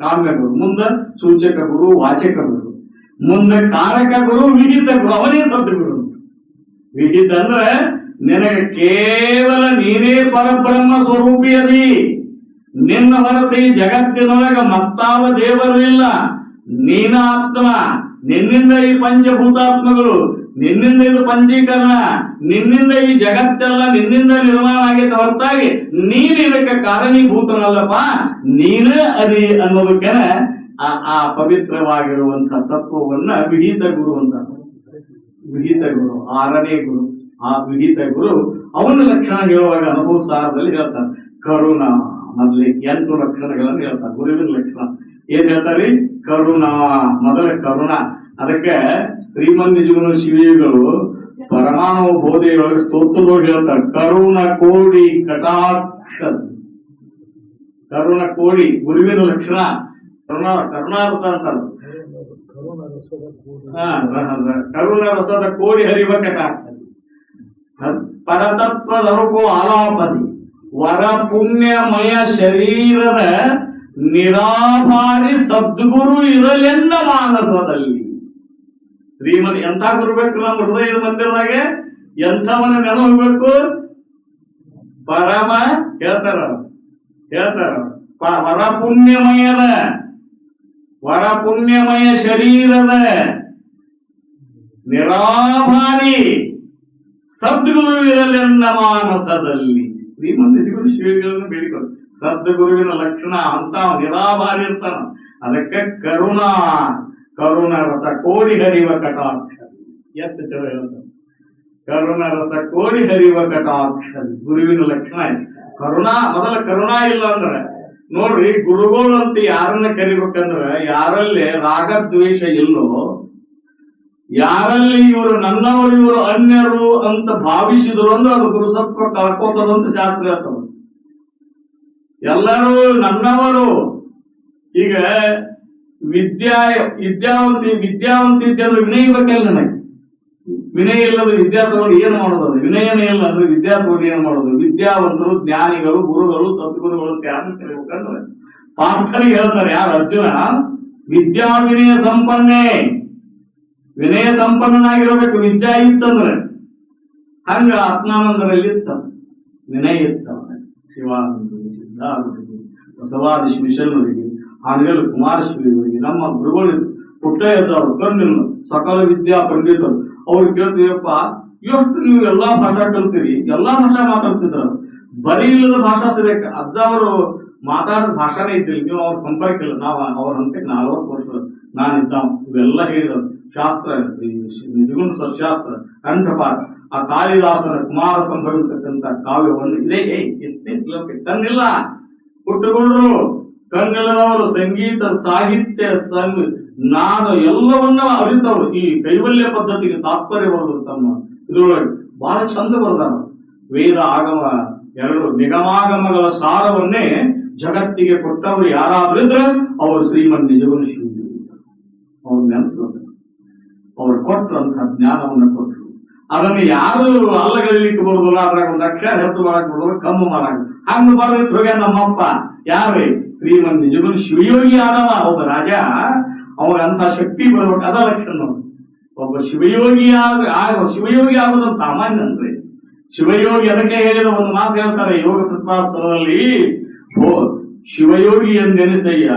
ಕಾಮ್ಯ ಗುರು. ಮುಂದೆ ಸೂಚಕ ಗುರು, ವಾಚಕ ಗುರು. ಮುಂದೆ ಕಾರಕ ಗುರು, ವಿಹಿತ ಗುರು. ಅವನೇ ಸದ್ಗುರು. ವಿಹಿತ ಅಂದ್ರೆ ನಿನಗೆ ಕೇವಲ ನೀನೇ ಪರಬ್ರಹ್ಮ ಸ್ವರೂಪಿಯದಿ. ನಿನ್ನ ಹೊರತು ಈ ಜಗತ್ತಿನೊಳಗ ಮತ್ತಾವ ದೇವರು ಇಲ್ಲ. ನೀನ ಆತ್ಮ. ನಿನ್ನಿಂದ ಈ ಪಂಚಭೂತಾತ್ಮಗಳು, ನಿನ್ನಿಂದ ಇದು ಪಂಚೀಕರಣ, ನಿನ್ನಿಂದ ಈ ಜಗತ್ತೆಲ್ಲ ನಿನ್ನಿಂದ ನಿರ್ಮಾಣ ಆಗೈತೆ ಹೊರತಾಗಿ ನೀನು ಇದಕ್ಕೆ ಕಾರಣೀಭೂತನಲ್ಲಪ್ಪ, ನೀನೇ ಅದಿ ಅನ್ನೋದಕ್ಕೆ ಆ ಪವಿತ್ರವಾಗಿರುವಂತಹ ತತ್ವವನ್ನ ವಿಹಿತ ಗುರು ಅಂತ. ವಿಹಿತ ಗುರು, 6ನೇ ಗುರು. ಆ ವಿಹಿತ ಗುರು ಅವನ ಲಕ್ಷಣ ಹೇಳುವಾಗ ಅನುಭವ ಸಾರದಲ್ಲಿ ಹೇಳ್ತಾರೆ. ಕರುಣಾ ಮೊದಲೇ 8 ಲಕ್ಷಣಗಳನ್ನು ಹೇಳ್ತಾರೆ. ಗುರುವಿನ ಲಕ್ಷಣ ಏನ್ ಹೇಳ್ತಾರೆ? ಕರುಣಾ, ಮೊದಲ ಕರುಣಾ. ಅದಕ್ಕೆ ಶ್ರೀಮನ್ ನಿಜಗುಣ ಶಿವಿಗಳು ಪರಮಾಣು ಬೋಧೆಯೊಳಗೆ ಸ್ತೋತ್ರದೊಳಗೆ ಹೇಳ್ತಾರೆ, ಕರುಣ ಕೋಡಿ ಕಟಾಕ್ಷ. ಕರುಣ ಕೋಡಿ ಗುರುವಿನ ಲಕ್ಷಣ. ಕರುಣಾರಸ ಅಂತಾರೆ. ಕರುಣ ರಸದ ಕೋಡಿ ಹರಿವ ಕಟಾಕ್ಷ. ಪರತತ್ವದವರೆಗೂ ಆಲಾಪದಿ ವರ ಪುಣ್ಯಮಯ ಶರೀರದ ನಿರಾಭಾರಿ ಸದ್ಗುರು ಇರಲೆನ್ನ ಮಾನಸದಲ್ಲಿ. ಶ್ರೀಮನ್ ಎಂಥ ಗುರುಬೇಕು ನಮ್ಮ ಹೃದಯದ ಮಂದಿರದಾಗೆ? ಎಂಥವನ್ನ ನೆನಪಬೇಕು? ಪರಮ ಹೇಳ್ತಾರ ವರ ಪುಣ್ಯಮಯ ಶರೀರದ ನಿರಾಭಾರಿ ಸದ್ಗುರು ಇರಲೆನ್ನ ಮಾನಸದಲ್ಲಿ. ಶ್ರೀಮಂತಿಗಳು ಶಿವಗಳನ್ನು ಬೇಡಿಕೊಂಡು ಸದ್ಗುರುವಿನ ಲಕ್ಷಣ ಅಂತ ನಿರಾಭಾರಿ ಇರ್ತಾನ. ಅದಕ್ಕೆ ಕರುಣ ರಸ ಕೋಡಿ ಹರಿವ ಕಟಾಕ್ಷ. ಎಷ್ಟು ಚಲೋ ಹೇಳ್ತಾನೆ. ಕರುಣ ರಸ ಕೋಡಿ ಹರಿವ ಕಟಾಕ್ಷ ಗುರುವಿನ ಲಕ್ಷಣ. ಕರುಣಾ ಮೊದಲ ಕರುಣಾ ಇಲ್ಲ ಅಂದ್ರೆ ನೋಡ್ರಿ, ಗುರುಗಳಂತ ಯಾರನ್ನ ಕರಿಬೇಕಂದ್ರೆ ಯಾರಲ್ಲಿ ರಾಗದ್ವೇಷ ಇಲ್ಲೋ, ಯಾರಲ್ಲಿ ಇವರು ನನ್ನವರು ಇವರು ಅನ್ಯರು ಅಂತ ಭಾವಿಸಿದ್ರು ಅಂದ್ರೆ ಅದು ಗುರುಸತ್ವ ಕಳ್ಕೋತದಂತ ಶಾಸ್ತ್ರ ಹೇಳ್ತದೆ. ಎಲ್ಲರೂ ನನ್ನವರು. ಈಗ ವಿದ್ಯಾವಂತಿದ್ದೆ ಅಂದ್ರೆ ವಿನಯ ಬೇಕಲ್ಲ ನನಗೆ. ವಿನಯ ಇಲ್ಲದ ವಿದ್ಯಾ ತಗೊಂಡು ಏನು ಮಾಡೋದು? ವಿನಯನೇ ಇಲ್ಲ ಅಂದ್ರೆ ವಿದ್ಯಾ ತಗೊಂಡು ಏನು ಮಾಡೋದು? ವಿದ್ಯಾವಂತರು, ಜ್ಞಾನಿಗಳು, ಗುರುಗಳು, ಸದ್ಗುರುಗಳು ಯಾರನ್ನ ಕರಿಬೇಕಂದ್ರೆ ಪಾರ್ಥನಿಗೆ ಹೇಳ್ತಾರೆ ಯಾರು? ಅರ್ಜುನ ವಿದ್ಯಾ ವಿನಯ ಸಂಪನ್ನೇ. ವಿನಯ ಸಂಪನ್ನನಾಗಿರ್ಬೇಕು ವಿದ್ಯಾ ಇತ್ತಂದ್ರೆ. ಹಂಗ ಆತ್ಮಾನಂದರಲ್ಲಿ ಇತ್ತ ವಿನಯ ಇತ್ತವ. ಶಿವಾನಂದರಿಗೆ, ಸಿದ್ಧಾರೂಢರಿಗೆ, ಬಸವಾದಿ ಶ್ರೀಶೈಲರಿಗೆ, ಹಾನಗಲ್ ಕುಮಾರಶ್ರೀವರಿಗೆ ನಮ್ಮ ಗುರುಗಳು ಪುಟ್ಟ ಇದ್ದವರು ಕಣ್ಣಿಲ್ಲ ಸಕಲ ವಿದ್ಯಾ ಪಂಡಿತರು. ಅವ್ರು ಕೇಳ್ತೀವಪ್ಪ, ಎಷ್ಟು ನೀವು ಎಲ್ಲಾ ಭಾಷಾ ಕಲ್ತೀರಿ, ಎಲ್ಲಾ ಭಾಷಾ ಮಾತಾಡ್ತಿದ್ರ, ಬರೀ ಇಲ್ಲದ ಭಾಷಾ ಸರಿಯಾಕ ಅಜ್ಜವರು ಮಾತಾಡೋ ಭಾಷಾನೇ ಇದ್ದಿಲ್ಲ, ನೀವು ಅವ್ರ ಸಂಪರ್ಕ ಇಲ್ಲ. ನಾವು ಅವ್ರ ಹಂತಕ್ಕೆ 40 ವರ್ಷ ನಾನಿದ್ದ ಇವೆಲ್ಲ ಹೇಳಿದ್ರು. ಶಾಸ್ತ್ರ, ನಿಜಗುಣ ಸತ್ಶಾಸ್ತ್ರ, ಕಂಠಪಾಠ, ಆ ಕಾಳಿದಾಸನ ಕುಮಾರ ಸಂಭವಿರ್ತಕ್ಕಂಥ ಕಾವ್ಯವನ್ನು ಇದೇ ಎಷ್ಟನೇ ಶ್ಲೋಕ ಕಣ್ಣಿಲ್ಲ ಹುಟ್ಟುಕೊಂಡ್ರು. ಕಣ್ಣಿಲ್ಲದವರು ಸಂಗೀತ, ಸಾಹಿತ್ಯ, ನಾದ ಎಲ್ಲವನ್ನ ಅರಿತವ್ರು. ಈ ಕೈವಲ್ಯ ಪದ್ಧತಿಗೆ ತಾತ್ಪರ್ಯ ಬರೆದ್ರು ತಮ್ಮ ಇದ್ರೊಳಗೆ. ಬಹಳ ಚಂದ ಬರೆದಾರ. ವೇದ ಆಗಮ ಎರಡು ನಿಗಮಾಗಮಗಳ ಸಾರವನ್ನೇ ಜಗತ್ತಿಗೆ ಕೊಟ್ಟವರು ಯಾರಾದ್ರೂ ಇದ್ರೆ ಅವರು ಶ್ರೀಮನ್ ನಿಜಗುಣ ಶಿವ. ಅವ್ರು ನೆನೆಸ್ಕೊತಾರೆ. ಅವ್ರು ಕೊಟ್ಟರಂತಹ ಜ್ಞಾನವನ್ನು ಕೊಟ್ಟರು. ಅದನ್ನು ಯಾರು ಅಲ್ಲಗಳಿಲಿಕ್ಕೆ ಬರುದಿಲ್ಲ. ಅದ್ರಾಗ ಒಂದು ಅಕ್ಷರ ಹೆಚ್ಚು ಮಾಡಕ್ ಬರೋದು, ಕಮ್ಮು ಮಾಡಕ್ ಹಂಗ ಬರ್ದಿತ್ತು ಹೋಗ್ಯ ನಮ್ಮಪ್ಪ. ಯಾರೇ? ಶ್ರೀಮನ್ ನಿಜಗುಣ ಶಿವಯೋಗಿ ಆದವ ಒಬ್ಬ ರಾಜ. ಅವಾಗ ಅಂತ ಶಕ್ತಿ ಬರ್ಬೇಕು, ಅದ ಲಕ್ಷಣ. ಒಬ್ಬ ಶಿವಯೋಗಿ ಶಿವಯೋಗಿ ಆಗೋದು ಸಾಮಾನ್ಯ ಅಂದ್ರೆ. ಶಿವಯೋಗಿ ಅದಕ್ಕೆ ಹೇಳಿದ ಒಂದು ಮಾತು ಹೇಳ್ತಾರೆ ಯೋಗ ಕೃಪಾಸ್ತರದಲ್ಲಿ, ಶಿವಯೋಗಿ ಎಂದೆನಿಸಯ್ಯ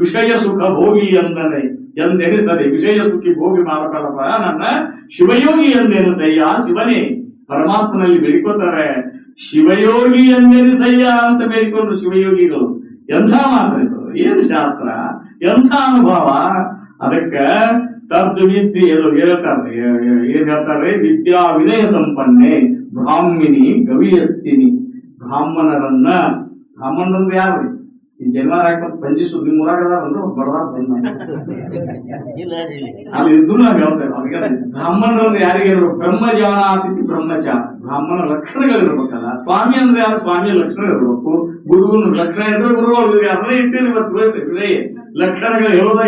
ವಿಷಯ ಸುಖ ಭೋಗಿ ಎಂದೆನಿಸದೆ ವಿಷಯ ಸುಖಿ ಭೋಗಿ ಮಾಡಬೇಡಪ್ಪ, ನನ್ನ ಶಿವಯೋಗಿ ಎಂದೆನಿಸಯ್ಯ. ಶಿವನೇ ಪರಮಾತ್ಮನಲ್ಲಿ ಬೇಡಿಕೋತಾರೆ. ಶಿವಯೋಗಿ ಎಂದೆನಿಸಯ್ಯ ಅಂತ ಬೇಡಿಕೊಂಡ್ರು ಶಿವಯೋಗಿಗಳು. ಎಂಥ ಮಾತಾಡಿದ್ರು, ಏನ್ ಶಾಸ್ತ್ರ, ಎಂಥ ಅನುಭವ. ಅದಕ್ಕೆ ತದ್ದು ವಿದ್ಯೆ ಹೇಳ್ತಾರೆ. ಏನ್ ಹೇಳ್ತಾರೆ? ವಿದ್ಯಾ ವಿನಯ ಸಂಪನ್ನೆ ಬ್ರಾಹ್ಮಿಣಿ ಗವಿಯತ್ತಿನಿ. ಬ್ರಾಹ್ಮಣರಂದ್ರೆ ಯಾರು? ಈ ಜನ್ವಾರ ಹಾಕೊಂಡು ಪಂಜಿ ಸುದ್ದಿ ಮೂರಾಗದ ಅಂದ್ರೆ ಬಡದ ಅಲ್ಲಿ ಇದ್ದು ನಾವು ಹೇಳ್ತೇವೆ. ಅದಕ್ಕೆ ಬ್ರಾಹ್ಮಣರಂದ್ರೆ ಯಾರಿಗೆ ಬ್ರಹ್ಮಜಾನಾತಿಥಿ ಬ್ರಹ್ಮಚಾರ. ಬ್ರಾಹ್ಮಣ ಲಕ್ಷಣಗಳಿರ್ಬೇಕಲ್ಲ. ಸ್ವಾಮಿ ಅಂದ್ರೆ ಯಾರು? ಸ್ವಾಮಿಯ ಲಕ್ಷಣ ಇರ್ಬೇಕು. ಗುರುವಿನ ಲಕ್ಷಣ ಇದ್ರೆ ಗುರುಗಳು ಯಾರನ್ನ ಇಟ್ಟಿರಿ. ಇವತ್ತು ಲಕ್ಷಣಗಳು ಹೇಳೋದ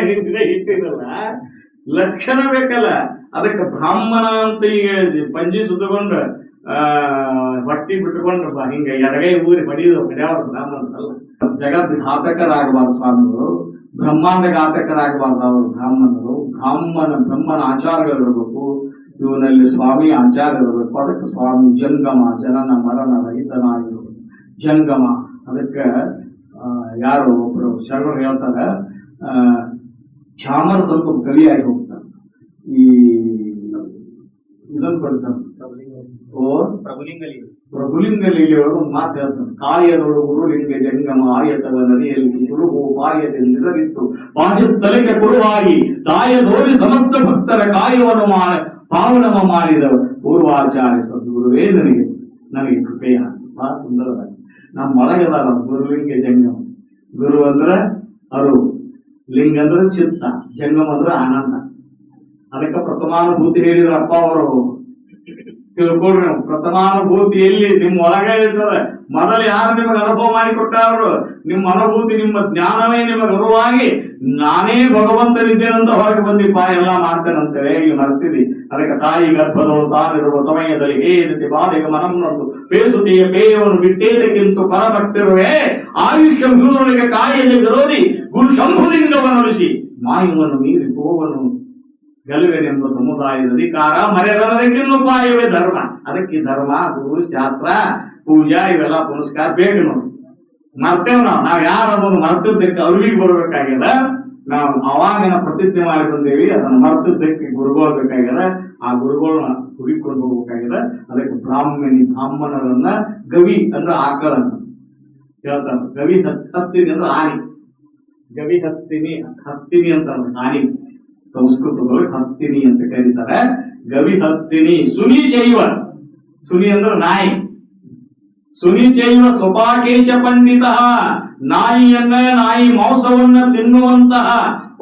ಇಟ್ಟಿರಲ್ಲ, ಲಕ್ಷಣ ಬೇಕಲ್ಲ. ಅದಕ್ಕೆ ಬ್ರಾಹ್ಮಣ ಅಂತ ಈಗ ಪಂಜಿ ಸುತ್ತಕೊಂಡು ಹೊಟ್ಟಿ ಬಿಟ್ಟುಕೊಂಡು ಹಿಂಗ ಎಡಗೈ ಊರಿ ಹೊಡೆಯೋದು ಯಾವ ಬ್ರಾಹ್ಮಣರಲ್ಲ. ಜಗತ್ ಘಾತಕರಾಗಬಾರ್ದು ಸ್ವಾಮಿಗಳು, ಬ್ರಹ್ಮಾಂಡ ಘಾತಕರಾಗಬಾರ್ದು ಅವರು ಬ್ರಾಹ್ಮಣರು. ಬ್ರಹ್ಮನ ಆಚಾರಗಳಿರ್ಬೇಕು, ಇವನಲ್ಲಿ ಸ್ವಾಮಿ ಆಚಾರ್ಯ ಇರಬೇಕು. ಅದಕ್ಕೆ ಸ್ವಾಮಿ ಜಂಗಮ, ಜನನ ಮರಣ ರಹಿತನಾಗಿರುವುದು ಜಂಗಮ. ಅದಕ್ಕೆ ಯಾರು ಒಬ್ರು ಶರಣರು ಹೇಳ್ತಾರೆ, ಚಾಮರ ಸ್ವಲ್ಪ ಕವಿಯಾಗಿ ಹೋಗ್ತಾರೆ. ಈ ಇದನ್ನು ಬರ್ತಾನೆ ಪ್ರಭುಲಿಂಗಲಿಗೆ ಒಂದು ಮಾತು ಹೇಳ್ತಾನೆ, ಕಾಯದೊಳು ಗುರುಲಿಂಗ ಜಂಗಮ ಆಯತವ ನದಿಯಲ್ಲಿ ಸುಳುಹು ಪಾಯದಲ್ಲಿರಲಿತ್ತು ಪಾಠಿಸ್ತಲೆಗೆ ಕುರುವಾಗಿ ತಾಯದೋರಿ ಸಮಸ್ತ ಭಕ್ತರ ಕಾಯವನ್ನು ಪಾವನವ ಮಾಡಿದ ಪೂರ್ವಾಚಾರ್ಯ ಸದ್ಗುರುವೇ ನನಗೆ ಕೃಪೆಯ. ಬಹಳ ಸುಂದರವಾಗಿ ನಮ್ಮ ಒಳಗದ ಗುರುಲಿಂಗ ಜಂಗಮ. ಗುರು ಅಂದ್ರೆ ಅರು, ಲಿಂಗ ಅಂದ್ರೆ ಚಿತ್ತ, ಜಂಗಮ ಅಂದ್ರೆ ಆನಂದ. ಅದಕ್ಕೆ ಪ್ರಥಮಾನುಭೂತಿ ಹೇಳಿದ್ರು ಅಪ್ಪ ಅವರು. ತಿಳ್ಕೊಳ್ರಿ, ಪ್ರಥಮಾನುಭೂತಿಯಲ್ಲಿ ನಿಮ್ಮ ಒಳಗೆ ಇರ್ತದೆ. ಮೊದಲು ಯಾರು ನಿಮಗೆ ಅನುಭವ ಮಾಡಿಕೊಟ್ಟವರು, ನಿಮ್ಮ ಅನುಭೂತಿ, ನಿಮ್ಮ ಜ್ಞಾನವೇ ನಿಮಗೆ ಅನುವಾಗಿ ನಾನೇ ಭಗವಂತನಿದ್ದೇನಂತ ಹೊರಗೆ ಬಂದಿಪ್ಪ ಎಲ್ಲ ಮಾಡ್ತೇನಂತೇಳಿ ಈಗ ಮರ್ತಿದಿ. ಅದಕ್ಕೆ ತಾಯಿ ಗರ್ಭದಳು ತಾನಿರುವ ಸಮಯದಲ್ಲಿ ಏನಿದೆ ಬಾಲಿಗೆ ಮನಮ್ಮನೊಂದು ಪೇಸುತ್ತೆಯ ಪೇಯವನ್ನು ಬಿಟ್ಟೇದಕ್ಕಿಂತ ಪರಭಕ್ತಿರುವೆ ಆಯುಷ್ಯ ಗುರುಗಳಿಗೆ ಕಾಯಿಲೆ ವಿರೋಧಿ ಗುರು ಶಂಭುಲಿಂಗವನ್ನೊಲಿಸಿ ಮಾಯುವನ್ನು ಮೀರಿ ಗೋವನ್ನು ಗೆಲುವೆನೆಂಬ ಸಮುದಾಯದ ಅಧಿಕಾರ ಮರೆಯದಕ್ಕಿನ್ನು ಉಪಾಯವೇ ಧರ್ಮ. ಅದಕ್ಕೆ ಧರ್ಮ, ಗುರು, ಶಾಸ್ತ್ರ, ಪೂಜಾ ಇವೆಲ್ಲ ಪುರಸ್ಕಾರ ಬೇಕು. ನೋಡಿ ಮರ್ತೇವ್ ನಾವ್ ಯಾರನ್ನೋದು ಮರ್ತಿದ್ದಕ್ಕೆ ಅವ್ರಿಗೆ ಬರ್ಬೇಕಾಗ್ಯದ. ನಾವು ಅವಾಗಿನ ಪ್ರತಿಜ್ಞೆ ಮಾಡಿ ಬಂದೇವಿ, ಅದನ್ನ ಮರ್ತಿದ್ದಕ್ಕೆ ಗುರುಗಳು ಬೇಕಾಗ್ಯದ. ಆ ಗುರುಗಳನ್ನ ಹುಡುಕೊಂಡು ಹೋಗ್ಬೇಕಾಗ್ಯದ. ಅದಕ್ಕೆ ಬ್ರಾಹ್ಮಣರನ್ನ ಗವಿ ಅಂದ್ರೆ ಆಕಳನ್ನ ಹೇಳ್ತಾರ. ಗವಿ ಹಸ್ತಿನಿ ಅಂದ್ರೆ ಆನಿ, ಗವಿ ಹಸ್ತಿನಿ ಅಂತ ಆನಿ ಸಂಸ್ಕೃತದೊಳಗೆ ಹಸ್ತಿನಿ ಅಂತ ಕರೀತಾರೆ. ಗವಿ ಹಸ್ತಿನಿ ಸುನಿ ಚೈವ, ಸುನಿ ಅಂದ್ರೆ ನಾಯಿ. ಸುನಿ ಚೈವ ಸ್ವಪಾಕೇಚ ಪಂಡಿತ, ನಾಯಿ ಮಾಂಸವನ್ನ ತಿನ್ನುವಂತಹ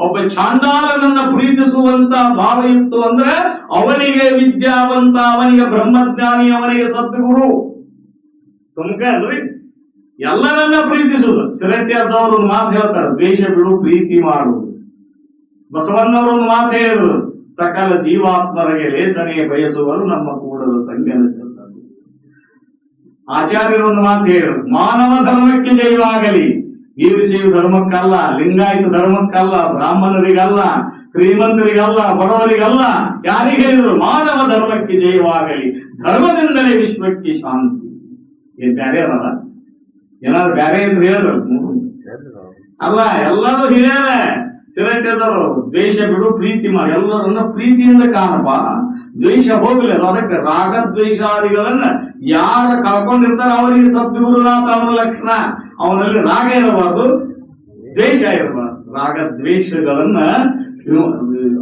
ಒಬ್ಬ ಚಾಂಡಾಲನನ್ನ ಪ್ರೀತಿಸುವಂತ ಭಾವ ಇತ್ತು ಅಂದ್ರೆ ಅವನಿಗೆ ವಿದ್ಯಾವಂತ, ಅವನಿಗೆ ಬ್ರಹ್ಮಜ್ಞಾನಿ, ಅವನಿಗೆ ಸದ್ಗುರು. ಸುಮ್ಕ ಅಲ್ರಿ, ಎಲ್ಲರನ್ನ ಪ್ರೀತಿಸುವುದು. ಶಿರಟ್ಯದವರು ಒಂದು ಮಾತು ಹೇಳ್ತಾರೆ, ದ್ವೇಷ ಬಿಡು ಪ್ರೀತಿ ಮಾಡುವುದು. ಬಸವಣ್ಣವರು ಒಂದು ಮಾತು ಹೇಳಿದ್ರು, ಸಕಲ ಜೀವಾತ್ಮರಿಗೆ ಲೇಸನೆ ಬಯಸುವರು ನಮ್ಮ ಕೂಡಲು ತಂಗನ. ಆಚಾರ್ಯರು ಒಂದು ಮಾತು ಹೇಳಿದ್ರು, ಮಾನವ ಧರ್ಮಕ್ಕೆ ಜಯವಾಗಲಿ. ವೀರಶೈವ ಧರ್ಮಕ್ಕಲ್ಲ, ಲಿಂಗಾಯತ ಧರ್ಮಕ್ಕಲ್ಲ, ಬ್ರಾಹ್ಮಣರಿಗಲ್ಲ, ಶ್ರೀಮಂತರಿಗಲ್ಲ, ಬಡವರಿಗಲ್ಲ. ಯಾರಿಗೆ ಹೇಳಿದ್ರು? ಮಾನವ ಧರ್ಮಕ್ಕೆ ಜಯವಾಗಲಿ, ಧರ್ಮದಿಂದಲೇ ವಿಶ್ವಕ್ಕೆ ಶಾಂತಿ. ಏನ್ ಬ್ಯಾರೆ ಅಲ್ಲ, ಏನಾದ್ರು ಬ್ಯಾರೆ ಅಂತ ಹೇಳಿದ್ರು ಅಲ್ಲ, ಎಲ್ಲರೂ ಹಿರಿಯರ ಶಿರಟ್ಯದವರು. ದ್ವೇಷ ಬಿಡು ಪ್ರೀತಿ ಮಾಡಿ, ಎಲ್ಲರನ್ನ ಪ್ರೀತಿಯಿಂದ ಕಾಣಪ್ಪ, ದ್ವೇಷ ಹೋಗ್ಲಿ. ಅದಕ್ಕೆ ರಾಗದ್ವೇಷಾದಿಗಳನ್ನ ಯಾರು ಕಳ್ಕೊಂಡಿರ್ತಾರ ಅವರಿಗೆ ಸದ್ಗುರುನಾಥ ಅವನ ಲಕ್ಷಣ. ಅವನಲ್ಲಿ ರಾಗ ಇರಬಾರ್ದು, ದ್ವೇಷ ಇರಬಾರ್ದು. ರಾಗದ್ವೇಷಗಳನ್ನ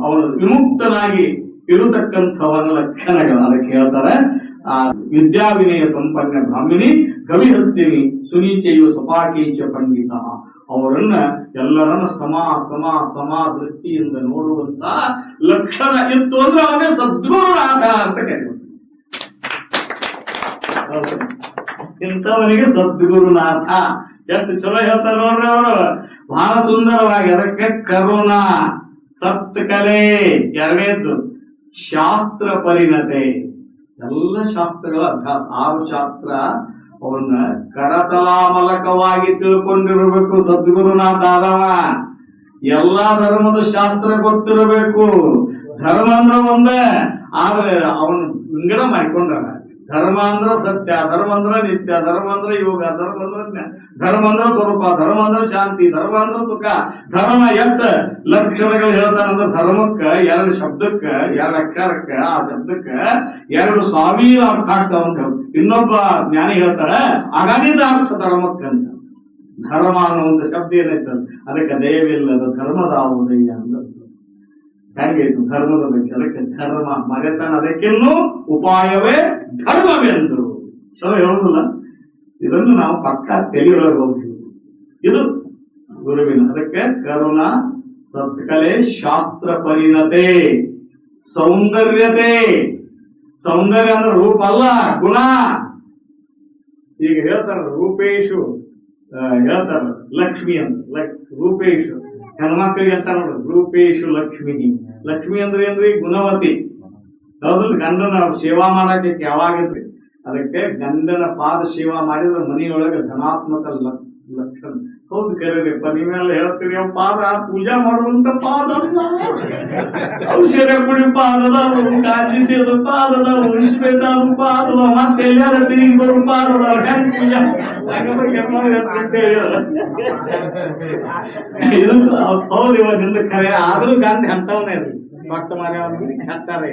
ಅವನು ವಿಮುಕ್ತನಾಗಿ ಇರತಕ್ಕಂಥವನ ಲಕ್ಷಣಗಳು. ಅದಕ್ಕೆ ಹೇಳ್ತಾರೆ, ಆ ವಿದ್ಯಾವಿನಯ ಸಂಪನ್ನ ಬ್ರಾಹ್ಮಿಣಿ ಗವಿಹಸ್ತಿನಿ ಸುನೀಚೆಯು ಸಪಾಕೇಚ ಪಂಡಿತ. ಅವರನ್ನ ಎಲ್ಲರನ್ನ ಸಮ ದೃಷ್ಟಿಯಿಂದ ನೋಡುವಂತ ಲಕ್ಷಣ ಇತ್ತು ಅಂದ್ರೆ ಅವಾಗ ಸದ್ಗುರುನಾಥ ಅಂತ ಕರೀತಾರೆ. ಇಂಥವನಿಗೆ ಸದ್ಗುರುನಾಥ. ಎಷ್ಟು ಚಲೋ ಹೇಳ್ತಾರೆ ನೋಡ್ರಿ ಅವರು, ಬಹಳ ಸುಂದರವಾಗಿ. ಅದಕ್ಕೆ ಕರುಣಾ, ಸತ್ ಕಲೆ, ಎರಡನೇದ್ದು ಶಾಸ್ತ್ರ ಪರಿಣತೆ. ಎಲ್ಲ ಶಾಸ್ತ್ರಗಳ ಅಭ್ಯಾಸ, 6 ಶಾಸ್ತ್ರ ಅವನ್ನ ಕರತಲಾಮಲಕವಾಗಿ ತಿಳ್ಕೊಂಡಿರಬೇಕು ಸದ್ಗುರುನಾಥ ಆದವ. ಎಲ್ಲಾ ಧರ್ಮದ ಶಾಸ್ತ್ರ ಗೊತ್ತಿರಬೇಕು. ಧರ್ಮ ಅಂದ್ರೆ ಒಂದೇ, ಆದ್ರೆ ಅವನು ವಿಂಗಡ ಮಾಡಿಕೊಂಡ. ಧರ್ಮ ಅಂದ್ರೆ ಸತ್ಯ, ಧರ್ಮ ಅಂದ್ರೆ ನಿತ್ಯ, ಧರ್ಮ ಅಂದ್ರೆ ಯೋಗ, ಧರ್ಮ ಅಂದ್ರೆ ಸ್ವರೂಪ, ಧರ್ಮ ಅಂದ್ರೆ ಶಾಂತಿ, ಧರ್ಮ ಅಂದ್ರೆ ಸುಖ. ಧರ್ಮ ಎಷ್ಟ ಲಕ್ಷಣಗಳು ಹೇಳ್ತಾರಂದ್ರೆ ಧರ್ಮಕ್ಕ 2 ಶಬ್ದಕ್ಕ 2 ಅಕ್ಷರಕ್ಕ, ಆ ಶಬ್ದಕ್ಕ 2 ಸಾವಿರ ಅರ್ಥ ಆಗ್ತಾವಂತ. ಇನ್ನೊಬ್ಬ ಜ್ಞಾನಿ ಹೇಳ್ತಾರೆ ಅಗಣಿತ ಅರ್ಥ ಧರ್ಮಕ್ಕಂತ. ಧರ್ಮ ಅನ್ನೋ ಒಂದು ಶಬ್ದ ಏನೈತ, ಅದಕ್ಕೆ ದಯವಿಲ್ಲದ ಧರ್ಮದಾವುದಯ್ಯ ಅಂತ ಹೆಂಗೈತು ಧರ್ಮದ ಬಗ್ಗೆ. ಅದಕ್ಕೆ ಧರ್ಮ ಮರೆತನ, ಅದಕ್ಕಿನ್ನೂ ಉಪಾಯವೇ ಧರ್ಮವೆಂದು ಚಲೋ ಹೇಳುದಿಲ್ಲ. ಇದನ್ನು ನಾವು ಪಕ್ಕ ತೆಲಿಯೊಳಗೆ ಹೋಗ್ತೀವಿ. ಇದು ಗುರುವಿನ. ಅದಕ್ಕೆ ಕರುಣ, ಸತ್ಕಲೆ, ಶಾಸ್ತ್ರ ಪರಿಣತೆ, ಸೌಂದರ್ಯತೆ. ಸೌಂದರ್ಯ ಅಂದ್ರೆ ರೂಪ ಅಲ್ಲ, ಗುಣ. ಈಗ ಹೇಳ್ತಾರ ರೂಪೇಶು, ಹೇಳ್ತಾರ ಲಕ್ಷ್ಮಿ ಅಂತ. ರೂಪೇಶು ಹೆಣ್ಮಕ್ಳಿಗೆ ಅಂತ ನೋಡ್ರಿ, ರೂಪೇಶು ಲಕ್ಷ್ಮಿ. ಲಕ್ಷ್ಮಿ ಅಂದ್ರೆ ಏನ್ರಿ? ಗುಣವತಿ. ಹೌದಲ್ಲ? ಗಂಡನ ಸೇವಾ ಮಾಡಕ್ಕೆ ಯಾವಾಗಿದ್ರಿ? ಅದಕ್ಕೆ ಗಂಡನ ಪಾದ ಸೇವಾ ಮಾಡಿದ್ರೆ ಮನೆಯೊಳಗೆ ಧನಾತ್ಮಕ ಲಕ್ಷಣ ಹೌದು ಕರೀರಿಪ್ಪ, ನೀವೆಲ್ಲ ಹೇಳ್ತೀರಿ ಅವ್ ಪಾದ ಪೂಜಾ ಮಾಡುವಂತ ಪಾದ ಅಲ್ಲ. ಔಷಧ ಕುಡಿ ಪಾದದ, ಕಾಜಿಸಿದ ಪಾದದ, ಉಳಿಸ್ಬೇಕಾದ ಪಾದದ, ಮತ್ತೆ ಎಲ್ಲಾರ ತಿರುಗಿ ಬರೋ ಪಾದದ, ಹೆಂಗ್ ಪೂಜಾ ಇದು ಹೌದು. ಇವಾಗಿಂದ ಕರೆ ಆದ್ರೂ ಗಾಂಧಿ ಅಂತವನೇ ಅದು ಭಕ್ತ ಮಾರ್ಯಾವ್ರಿಗೆ ಹೇಳ್ತಾರೆ.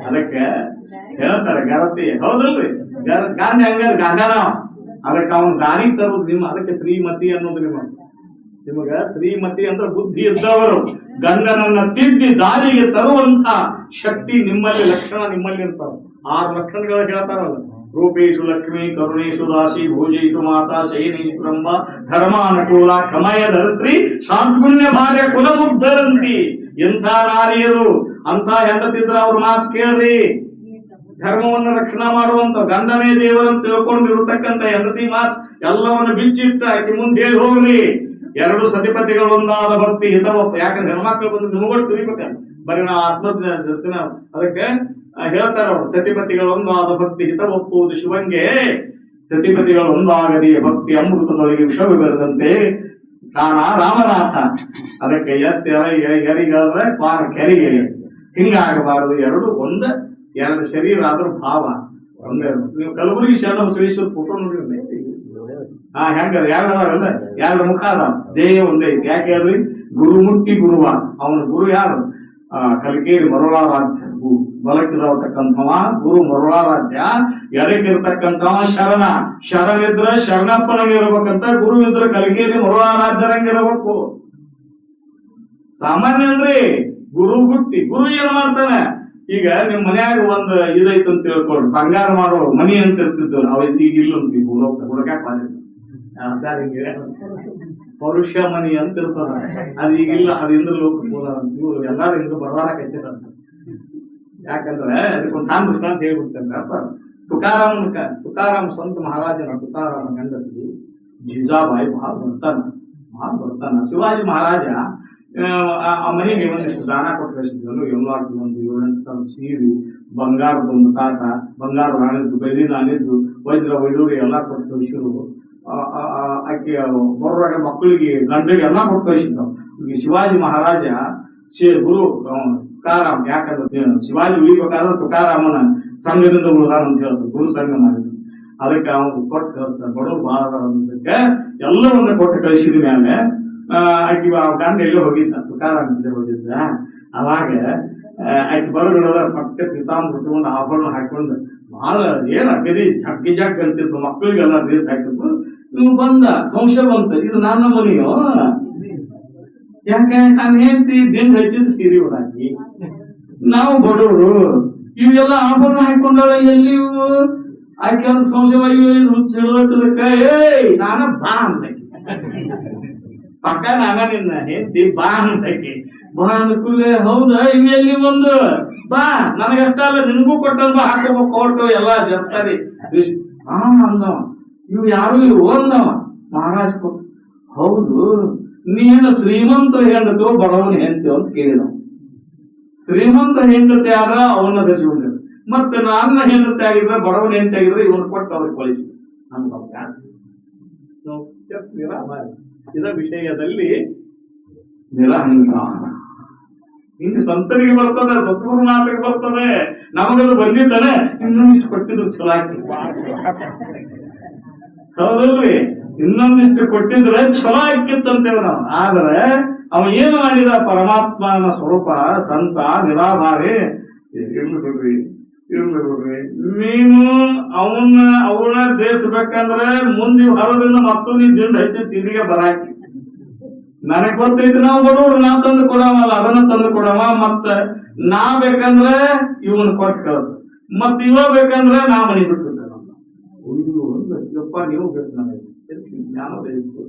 ಅದಕ್ಕೆ ಹೇಳ್ತಾರೆ ಗರತಿ, ಹೌದಲ್ರಿ? ಗಾಂಧಿ ಹಂಗಾರ ಗಾಂಧಾರಾವ. ಅದಕ್ಕೆ ಅವನು ದಾರಿ ತರುದು ನಿಮ್ಮ, ಅದಕ್ಕೆ ಶ್ರೀಮತಿ ಅನ್ನೋದು ನಿಮಗ ಶ್ರೀಮತಿ ಅಂದ್ರೆ ಬುದ್ಧಿ ಇದ್ದವರು ಗಂಡನನ್ನ ತಿದ್ದಿ ದಾರಿಗೆ ತರುವಂತ ಶಕ್ತಿ ನಿಮ್ಮಲ್ಲಿ, ಲಕ್ಷಣ ನಿಮ್ಮಲ್ಲಿ ಇರ್ತಾವ. 6 ಲಕ್ಷಣಗಳು ಹೇಳ್ತಾರಲ್ಲ: ರೂಪೇಶು ಲಕ್ಷ್ಮಿ, ಕರುಣೇಶು ದಾಸಿ, ಭೋಜೇಶು ಮಾತಾ, ಶಯನೇಶು ರಂಭ, ಧರ್ಮಾನುಕೂಲ, ಕಮಯ ಧರಿತ್ರಿ, ಸಾತ್ಪುಣ್ಯ ಭಾರ್ಯ ಕುಲಮುಗ್ಧರಂತಿ. ಎಂಥ ನಾರಿಯರು, ಅಂತ ಹೆಂಡತಿದ್ರ ಅವ್ರ ಮಾತು ಕೇಳ್ರಿ. ಧರ್ಮವನ್ನು ರಕ್ಷಣಾ ಮಾಡುವಂತ, ಗಂಡನೇ ದೇವರನ್ನು ತಿಳ್ಕೊಂಡಿರತಕ್ಕಂಥ ಹೆಂಡತಿ ಮಾತು ಎಲ್ಲವನ್ನು ಬಿಚ್ಚಿಟ್ಟ ಆಕೆ ಮುಂದೆ ಹೇಳಿ ಹೋಗ್ರಿ. 2 ಸತಿಪತಿಗಳು ಒಂದಾದ ಭಕ್ತಿ ಹಿತವಪ್ಪ. ಯಾಕಂದ್ರೆ ಹೆಣ್ಮಕ್ಳು ಬಂದು ನಿಮಗಳು ತಿಳಿಬೇಕ, ಬರೀ ನಾವು ಆತ್ಮಜ್ಞಾನ. ಅದಕ್ಕೆ ಹೇಳ್ತಾರ ಅವರು, ಸತಿಪತಿಗಳು ಒಂದಾದ ಭಕ್ತಿ ಹಿತವಪ್ಪುವುದು ಶಿವಂಗೆ, ಸತಿಪತಿಗಳು ಒಂದಾಗದಿ ಭಕ್ತಿ ಅಮೃತದೊಳಗೆ ವಿಷವು ಬೆರೆದಂತೆ ಕಾಣ ರಾಮನಾಥ. ಅದಕ್ಕೆ ಎರಿಗಾದ್ರೆ ಪಾರ ಕೆರಿಗೆ ಹಿಂಗಾಗಬಾರದು. 2 ಶರೀರ ಆದ್ರೂ ಭಾವ ಒಂದೇ. ನೀವು ಕಲಬುರಗಿ ಶರಣ ಬಸವೇಶ್ವರ ಫೋಟೋ ನೋಡಿದ್ರೆ ಹೆಂಗ ಯಾರಲ್ಲ 2 ಮುಖ ಅದ, ದೇಹ ಒಂದೇ. ಯಾಕೆ ಹೇಳ್ರಿ? ಗುರುಮುಟ್ಟಿ ಗುರುವ. ಅವನ ಗುರು ಯಾರು? ಕಲಿಕೇರಿ ಮರುಳಾರಾಧ್ಯ. ಬಲಕ್ಕಿರತಕ್ಕಂಥವ ಗುರು ಮರುಳಾರಾಧ್ಯ. ಎಡಕ್ಕಿರ್ತಕ್ಕಂಥವ ಶರಣ. ಶರಣಿದ್ರ ಶರಣಪ್ಪನಿರ್ಬೇಕಂತ, ಗುರು ಇದ್ರ ಕಲಿಕೇರಿ ಮರುಳಾರಾಧ್ಯರಂಗಿರ್ಬೇಕು. ಸಾಮಾನ್ಯ ಅಂದ್ರೆ ಗುರು ಹುಟ್ಟಿ ಗುರು ಏನ್ ಮಾಡ್ತಾನೆ? ಈಗ ನಿಮ್ ಮನ್ಯಾಗ ಒಂದ್ ಇದೈತ್ ಅಂತ ತಿಳ್ಕೊಳ್ರಿ, ಬಂಗಾರ ಮಾಡೋ ಮನಿ ಅಂತ ಇರ್ತಿದ್ವು ನಾವು. ಈಗ ಇಲ್ಲ ಅಂತೀವಿ, ಹುಡುಕಾಕ್ ಬಂದಿದ್ವಿ. ಪೌರುಷ ಮನಿ ಅಂತ ಇರ್ತದ, ಅದು ಈಗಿಲ್ಲ. ಅದು ಇಂದ್ರ ಲೋಕ ಅಂತೀವಿ. ಎಲ್ಲಾರು ಹಿಂಗ ಬರ್ದಾರಕೈತಿರಂತ. ಯಾಕಂದ್ರೆ ಅದಕ್ಕೊಂದು ಸಾಂಗ್ ಅಂತ ಹೇಳ್ಬಿಡ್ತೇನೆ ಅಪ್ಪ. ತುಕಾರಾಮ್ ಸಂತ ಮಹಾರಾಜನ ತುಕಾರಾಮ ಗಂಡತಿ ಜಿಜಾಬಾಯಿ ಭಾಳ ಬರ್ತಾನ. ಶಿವಾಜಿ ಮಹಾರಾಜ ಆ ಮನೆಗೆ ಒಂದಿಷ್ಟು ದಾನ ಕೊಟ್ಟು ಕಳಿಸಿದ್ರು. ಎಲ್ಲಾರ್ದು ಒಂದು 7-8 ಸೀರೆ, ಬಂಗಾರದ ಒಂದು ತಾಟ, ಬಂಗಾರ ನಾಣಿದ್ದು, ಬೆಳ್ಳಿ ನಾಣಿದ್ದು, ವಜ್ರ ವೈಡೂರಿ ಎಲ್ಲಾ ಕೊಟ್ಟು ಕಳಿಸಿರು. ಆಕೆ ಬರುವಾಗ ಮಕ್ಕಳಿಗೆ, ಗಂಡಿಗೆ ಎಲ್ಲಾ ಕೊಟ್ಟು ಕಳಿಸಿದ್ರು. ಶಿವಾಜಿ ಮಹಾರಾಜ ಗುರು ತುಕಾರಾಮ್, ಯಾಕಂದ್ರೆ ಶಿವಾಜಿ ಉಳಿಬೇಕಾದ್ರೆ ತುಕಾರಾಮನ ಸಂಘದಿಂದ ಉಳಿದಾರ ಅಂತ ಹೇಳ್ತಾರೆ, ಗುರು ಸಂಘ ಮಾಡಿದ್ರು. ಅದಕ್ಕೆ ಅವನು ಕೊಟ್ಟು ಕಳಿಸ್ತಾರೆ. ಬಡವರು ಬಹಳ ಅದಕ್ಕೆ ಎಲ್ಲವನ್ನ ಕೊಟ್ಟು ಕಳಿಸಿದ ಮೇಲೆ ಆಕಿ ಗಂಡ ಎಲ್ಲೋ ಹೋಗಿದ್ದ, ತುಕಾರಾಮ್ ಹೋಗಿದ್ದ. ಅವಾಗ ಆಕಿ ಬರೋದ್ರ ಪಕ್ಕ ಪಿತಾಂಬ ಉಟ್ಕೊಂಡು ಆಭರಣ ಹಾಕೊಂಡು ಬಹಳ ಏನ್ ಅಗದಿ ಜಗ್ಗಿ ಜಗ್ ಅಂತಿತ್ತು. ಮಕ್ಕಳಿಗೆಲ್ಲ ಡ್ರೆಸ್ ಹಾಕಿದ್ರು. ಇವ್ ಬಂದ, ಸಂಶಯ ಬಂತ, ಇದು ನನ್ನ ಮನೆಯೋ? ಯಾಕೆ ನಾನು ಹೇಳ್ತಿ ದಿಂಡ್ ಹಚ್ಚಿದ ಸೀರೆ ಉಡಾಕಿ, ನಾವು ಬಡವರು, ಇವೆಲ್ಲ ಆಭರಣ ಹಾಕೊಂಡಾಳ ಎಲ್ಲಿ ಇವು? ಆಕೆ ಒಂದು ಸಂಶಯವಾಗಿ ಹುಚ್ಚಿಡೋದಕ್ಕ ನಾನ ಬಾ ಅಂದಕ್ಕೆ, ಪಕ್ಕ ನಾನ ನಿನ್ನ ಹೇಳ್ತಿ ಬಾ ಅಂದಕ್ಕೆ. ಬಾ ಅನ್ಕೂಲೆ ಹೌದಾ ಇವೆಲ್ಲಿ ಒಂದು ಬಾ, ನನಗಷ್ಟ ಅಲ್ಲ ನಿನಗೂ ಕೊಟ್ಟಲ್ ಬಾ, ಹಾಕೋಬೇಕು ಕೊಟ್ಟು ಎಲ್ಲ ಜರ್ತಾರಿ ಅಂದವ. ಇವು ಯಾರು ಇವು ಅಂದವ. ಮಹಾರಾಜ್ ಕೊಟ್ಟು, ಹೌದು ನೀನು ಶ್ರೀಮಂತ ಹೆಂಡತು ಬಡವನ ಹೆಂಡತಿ ಅಂತ ಕೇಳಿದ. ಶ್ರೀಮಂತ ಹೆಂಡತಿ ಆದ್ರ ಅವನ್ನ ಧರಿಸಿಕೊಂಡ್ರು, ಮತ್ತೆ ನನ್ನ ಹೆಂಡತಿ ಆಗಿದ್ರೆ ಬಡವನ ಹೆಂಡತಿ ಆಗಿದ್ರೆ ಇವನು ಕೊಟ್ಟು ಅವ್ರಿಗೆ ಕಳಿಸಿ. ಇದ ವಿಷಯದಲ್ಲಿ ನಿರಹಂಕಾರ ಹಿಂಗೆ ಸಂತರಿಗೆ ಬರ್ತದೆ, ಸತ್ಗುರುನಾಥರಿಗೆ ಬರ್ತದೆ. ನಮಗದು ಬಂದಿದ್ದಾನೆ, ಇನ್ನೊಂದಿಷ್ಟು ಕೊಟ್ಟಿದ್ರು ಚಲೋ ಆಗ್ತಿತ್ತು. ಹೌದಲ್ರಿ? ಇನ್ನೊಂದಿಷ್ಟು ಕೊಟ್ಟಿದ್ರೆ ಚಲೋ ಆಗ್ತಿತ್ತಂತೇವೆ ನಾವು. ಆದ್ರೆ ಅವ ಏನು ಮಾಡಿದ? ಪರಮಾತ್ಮನ ಸ್ವರೂಪ ಸಂತ ನಿರಾಧಾರಿ. ಇರ್ಲಿ ಬಿಡ್ರಿ ನೀನು ಅವನ ದೇಶಬೇಕಂದ್ರೆ ಮುಂದೆ ಹೊರದಿಂದ ಮತ್ತು ನೀ ದಿಂಡು ಹಚ್ಚಿ ಸೀರೆಗೆ ಬರಾಕಿ. ನನಗ್ ಗೊತ್ತೈತಿ ನಾವು ಬಡವ್ರು, ನಾವ್ ತಂದು ಕೊಡವಲ್ಲ, ಅದನ್ನ ತಂದು ಕೊಡವ. ಮತ್ತ ನಾ ಬೇಕಂದ್ರೆ ಇವನ್ ಕೊಟ್ಟು ಕಳ್ಸ, ಮತ್ ಇವ ಬೇಕಂದ್ರೆ ನಾ ಮನೆ ಬಿಟ್ಬಿಟ್ಟೆ. ನೀವು ಬೇಕು ನನಗೆ ಜ್ಞಾನ ಬೇಕು.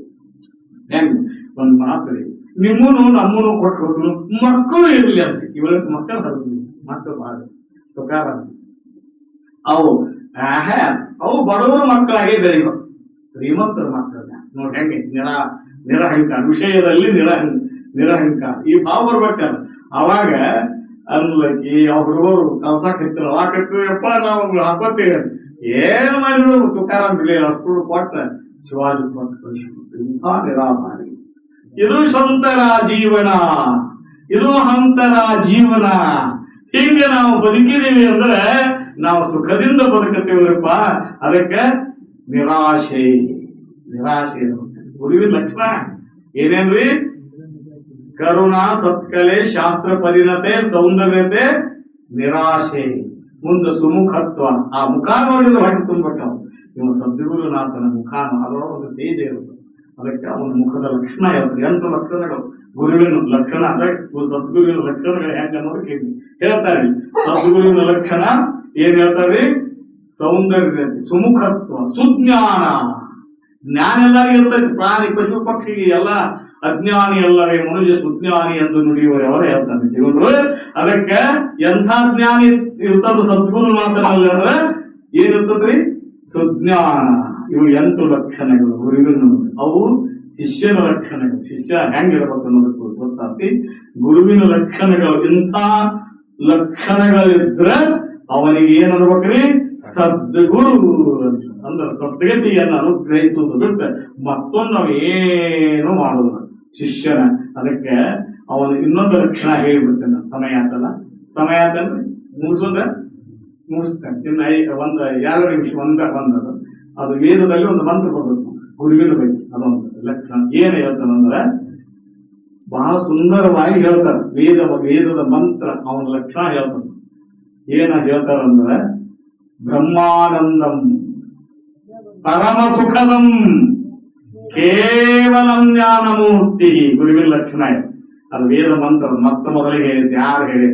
ಹೆಂಗ್ ಒಂದ್ ಮಾತ್ರಿ ನಿಮ್ಮನು ನಮ್ಮನು ಕೊಟ್ಟು ಕಳ್ಸು, ಮಕ್ಕಳು ಇರ್ಲಿ ಅಂತ. ಇವಳ ಮಕ್ಕಳು ಹರದು ಮಕ್ಕಳು ಬಾಳ ತುಕಾರ ಅವು ಬಡವರು ಮಕ್ಕಳಾಗೆ ಬೆಳೆಯುವ ಶ್ರೀಮಂತರ ಮಕ್ಕಳ ನೋಡಿ ಹೆಂಗೆ ನಿರಹಂಕಾರ ವಿಷಯದಲ್ಲಿ ನಿರಹಂಕಾರ ಈ ಭಾವ ಬರ್ಬೇಕಲ್ಲ. ಅವಾಗ ಅನ್ಲಕ್ಕಿ ಹುಡುಗರು ಕಲ್ಸಾಕಿರ್ತಾರ, ಅವಾಗಪ್ಪ ನಾವು ಹಾಕೋತೀವಿ. ಏನ್ ಮಾಡಿದ್ರು ತುಕಾರಾಮ್ ಬೆಳೆ ಅಷ್ಟು ಕೊಟ್ಟ ಶಿವಾಜಿ ಕೊಟ್ಟು ಕಳಿಸಿ ಇಂಥ ನಿರಾಧಾರಿ. ಇದು ಸಂತರ ಜೀವನ, ಇದು ಹಂತರ ಜೀವನ. ಹೀಗೆ ನಾವು ಬದುಕಿದೀವಿ ಅಂದ್ರೆ ನಾವು ಸುಖದಿಂದ ಬದುಕುತ್ತೀವ್ರಪ್ಪ. ಅದಕ್ಕೆ ನಿರಾಶೆ ಗುರುವಿನ ಲಕ್ಷಣ ಏನೇನ್ರಿ? ಕರುಣಾ, ಸತ್ಕಲೆ, ಶಾಸ್ತ್ರ ಪರಿಣತೆ, ಸೌಂದರ್ಯತೆ, ನಿರಾಶೆ, ಮುಂದೆ ಸುಮುಖತ್ವ. ಆ ಮುಖ ನೋಡಿದ್ರೆ ಹೊಟ್ಟೆ ತುಂಬಿಟ್ಟು ಇವನು ಸದ್ಗುರುನಾಥನ ಮುಖ ಅದರೊಳಗೆ ಒಂದು ತೇಜ ಇರುತ್ತೆ. ಅದಕ್ಕೆ ಅವನ ಮುಖದ ಲಕ್ಷಣ ಇರುತ್ತೆ. 8 ಲಕ್ಷಣಗಳು ಗುರುವಿನ ಲಕ್ಷಣ. ಸದ್ಗುರುವಿನ ಲಕ್ಷಣಗಳು ಹೆಂಗ ಅನ್ನೋದು ಹೇಳ್ತಾರೆ. ಸದ್ಗುರುವಿನ ಲಕ್ಷಣ ಏನ್ ಹೇಳ್ತಾರೆ? ಸೌಂದರ್ಯ, ಸುಮುಖತ್ವ, ಸುಜ್ಞಾನ. ಜ್ಞಾನ ಎಲ್ಲರಿಗೂ ಇರ್ತೈತಿ. ಪ್ರಾಣಿ, ಪಶು, ಪಕ್ಷಿಗೆ ಎಲ್ಲ ಅಜ್ಞಾನಿ ಅಲ್ಲವೇ ಮನುಷ್ಯ ಸುಜ್ಞಾನಿ ಎಂದು ನುಡಿಯುವರು ಅವರೇ ಹೇಳ್ತಾನೆ ದೇವರು. ಅದಕ್ಕೆ ಎಂಥ ಜ್ಞಾನಿ ಇರ್ತದ ಸದ್ಗುರು ಮಾತನಲ್ಲಿ ಅಂದ್ರೆ ಏನಿರ್ತದ್ರಿ? ಸುಜ್ಞಾನ. ಇವು 8 ಲಕ್ಷಣಗಳು ಗುರುವಿನ. ಅವು ಶಿಷ್ಯನ ಲಕ್ಷಣಗಳು. ಶಿಷ್ಯ ಹೆಂಗಿರ್ಬೇಕು ಅನ್ನೋದಕ್ಕೆ ಗೊತ್ತಾಗ್ತಿ. ಗುರುವಿನ ಲಕ್ಷಣಗಳು ಇಂಥ ಲಕ್ಷಣಗಳಿದ್ರೆ ಅವನಿಗೆ ಏನ್ ಅನ್ಬೇಕ್ರಿ? ಸದ್ಗುರು ಅಂದ್ರೆ ಸದ್ಗತಿಯನ್ನು ಅನುಗ್ರಹಿಸುವುದು ಬಿಟ್ಟು ಮತ್ತೊಂದು ನಾವು ಏನು ಮಾಡುವುದು ಶಿಷ್ಯನ. ಅದಕ್ಕೆ ಅವನು ಇನ್ನೊಂದು ಲಕ್ಷಣ ಹೇಳಿಬಿಡ್ತೇನೆ. ಸಮಯ ಆತಂದ್ರೆ ಮುಗಿಸ್ತೇನೆ. ಇನ್ನು 1-2 ನಿಮಿಷ ಒಂದದು. ಅದು ವೇದದಲ್ಲಿ ಒಂದು ಮಂತ್ರ ಬರಬೇಕು ಗುರುವಿನ ಬಗ್ಗೆ. ಅದೊಂದು ಲಕ್ಷಣ ಏನ್ ಹೇಳ್ತಾನಂದ್ರೆ ಬಹಳ ಸುಂದರವಾಗಿ ಹೇಳ್ತಾರೆ. ವೇದದ ಮಂತ್ರ ಅವನ ಲಕ್ಷಣ ಹೇಳ್ತಾನೆ. ಏನ ಹೇಳ್ತಾರಂದ್ರೆ ಬ್ರಹ್ಮಾನಂದಂ ಪರಮ ಸುಖದಂ ಕೇವಲಂ ಜ್ಞಾನಮೂರ್ತಿ. ಗುರುವಿನ ಲಕ್ಷಣ ಇದೆ. ಅದು ವೇದ ಮಂತ್ರ. ಮತ್ತೆ ಮೊದಲಿಗೆ ಹೇಳಿದೆ. ಯಾರು ಹೇಳಿ?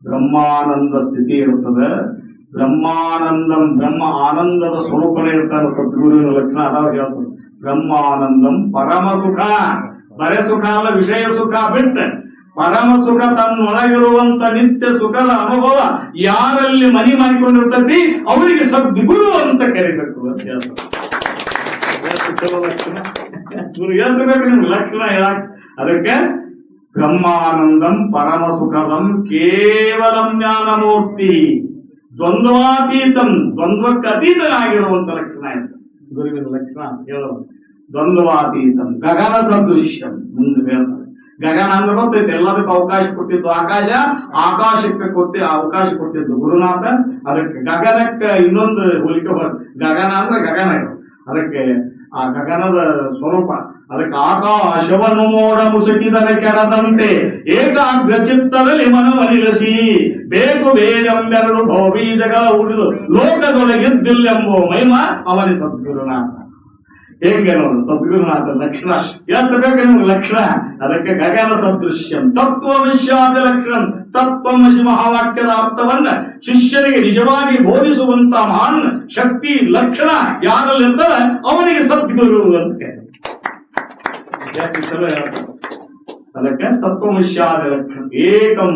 ಬ್ರಹ್ಮಾನಂದ ಸ್ಥಿತಿ ಇರುತ್ತದೆ. ಬ್ರಹ್ಮಾನಂದಂ, ಬ್ರಹ್ಮ ಆನಂದದ ಸ್ವರೂಪನೇ ಇರ್ತಾರೆ. ಸದ್ಗುರುವಿನ ಲಕ್ಷಣ ಅದಾವ ಹೇಳ್ತಾರೆ. ಬ್ರಹ್ಮಾನಂದಂ ಪರಮ ಸುಖ. ಬರೆ ಸುಖ ಅಲ್ಲ, ವಿಷಯ ಸುಖ ಬಿಟ್ಟು ಪರಮ ಸುಖ, ತನ್ನೊಳಗಿರುವಂತ ನಿತ್ಯ ಸುಖದ ಅನುಭವ ಯಾರಲ್ಲಿ ಮನಿ ಮಾಡಿಕೊಂಡಿರ್ತತಿ ಅವರಿಗೆ ಸದ್ಗುರು ಅಂತ ಕರಿಬೇಕು ಅಂತ ಹೇಳ್ತಾರೆ. ಲಕ್ಷಣ ಗುರು ಹೇಳ್ಬೇಕು ನಿಮ್ಗೆ ಲಕ್ಷಣ ಹೇಳಕ್. ಅದಕ್ಕೆ ಬ್ರಹ್ಮಾನಂದಂ ಪರಮ ಸುಖದಂ ಕೇವಲಂ ಜ್ಞಾನಮೂರ್ತಿ ದ್ವಂದ್ವಾತೀತಂ. ದ್ವಂದ್ವಕ್ಕೆ ಅತೀತನಾಗಿರುವಂತ ಲಕ್ಷಣ ಇದೆ ಗುರುವಿನ ಲಕ್ಷಣ ಹೇಳೋದು. ದ್ವಂದ್ವಾತೀತಂ ಗಗನ ಸದೃಶ್ಯಂ. ಮುಂದೆ ಹೇಳ್ತಾರೆ. ಗಗನ ಅಂದ್ರೆ ಗೊತ್ತೈತೆ, ಎಲ್ಲದಕ್ಕೂ ಅವಕಾಶ ಕೊಟ್ಟಿದ್ದು ಆಕಾಶಕ್ಕೆ ಅವಕಾಶ ಕೊಟ್ಟಿದ್ದು ಗುರುನಾಥ. ಅದಕ್ಕೆ ಗಗನಕ್ಕೆ ಇನ್ನೊಂದು ಹೋಲಿಕೆ ಬರ್ತದೆ. ಗಗನ ಅಂದ್ರೆ ಗಗನ ಇದು. ಅದಕ್ಕೆ ಆ ಗಗನದ ಸ್ವರೂಪ. ಅದಕ್ಕೆ ಆಕಾಶವನ್ನು ಮೋಡ ಮುಸುಕಿದರೆ ಕೆರದಂತೆ ಏಕಾಗ್ರ ಚಿತ್ತದಲ್ಲಿ ಮನವನಿರಿಸಿ ಬೇಕು ಬೇರೆಂಬೆರಡು ಭವಬೀಜಗಳ ಉಳಿದು ಲೋಕದೊಳಗಿದ್ದಿಲ್ಲೆಂಬೋ ಮಹಿಮ ಅವನಿ ಸದ್ಗುರುನಾಥ. ಹೇಗೆ ನೋಡು ಸದ್ಗುರುನಾಥ ಲಕ್ಷಣ ಎತ್ತಬೇಕು ನಿಮ್ಗೆ ಲಕ್ಷಣ. ಅದಕ್ಕೆ ಗಗನ ಸದೃಶ್ಯಂ ತತ್ವವಿಶ್ಯಾದ ಲಕ್ಷಣ. ತತ್ವಮಸಿ ಮಹಾವಾಕ್ಯದ ಅರ್ಥವನ್ನ ಶಿಷ್ಯರಿಗೆ ನಿಜವಾಗಿ ಬೋಧಿಸುವಂತ ಮಹಾನ್ ಶಕ್ತಿ ಲಕ್ಷಣ ಯಾರಲ್ಲಿರ್ತಾರೆ ಅವನಿಗೆ ಸದ್ಗುರು ಅಂತ. ಅದಕ್ಕೆ ತತ್ವಮಸ್ಯಾದ ಲಕ್ಷಣ ಏಕಂ,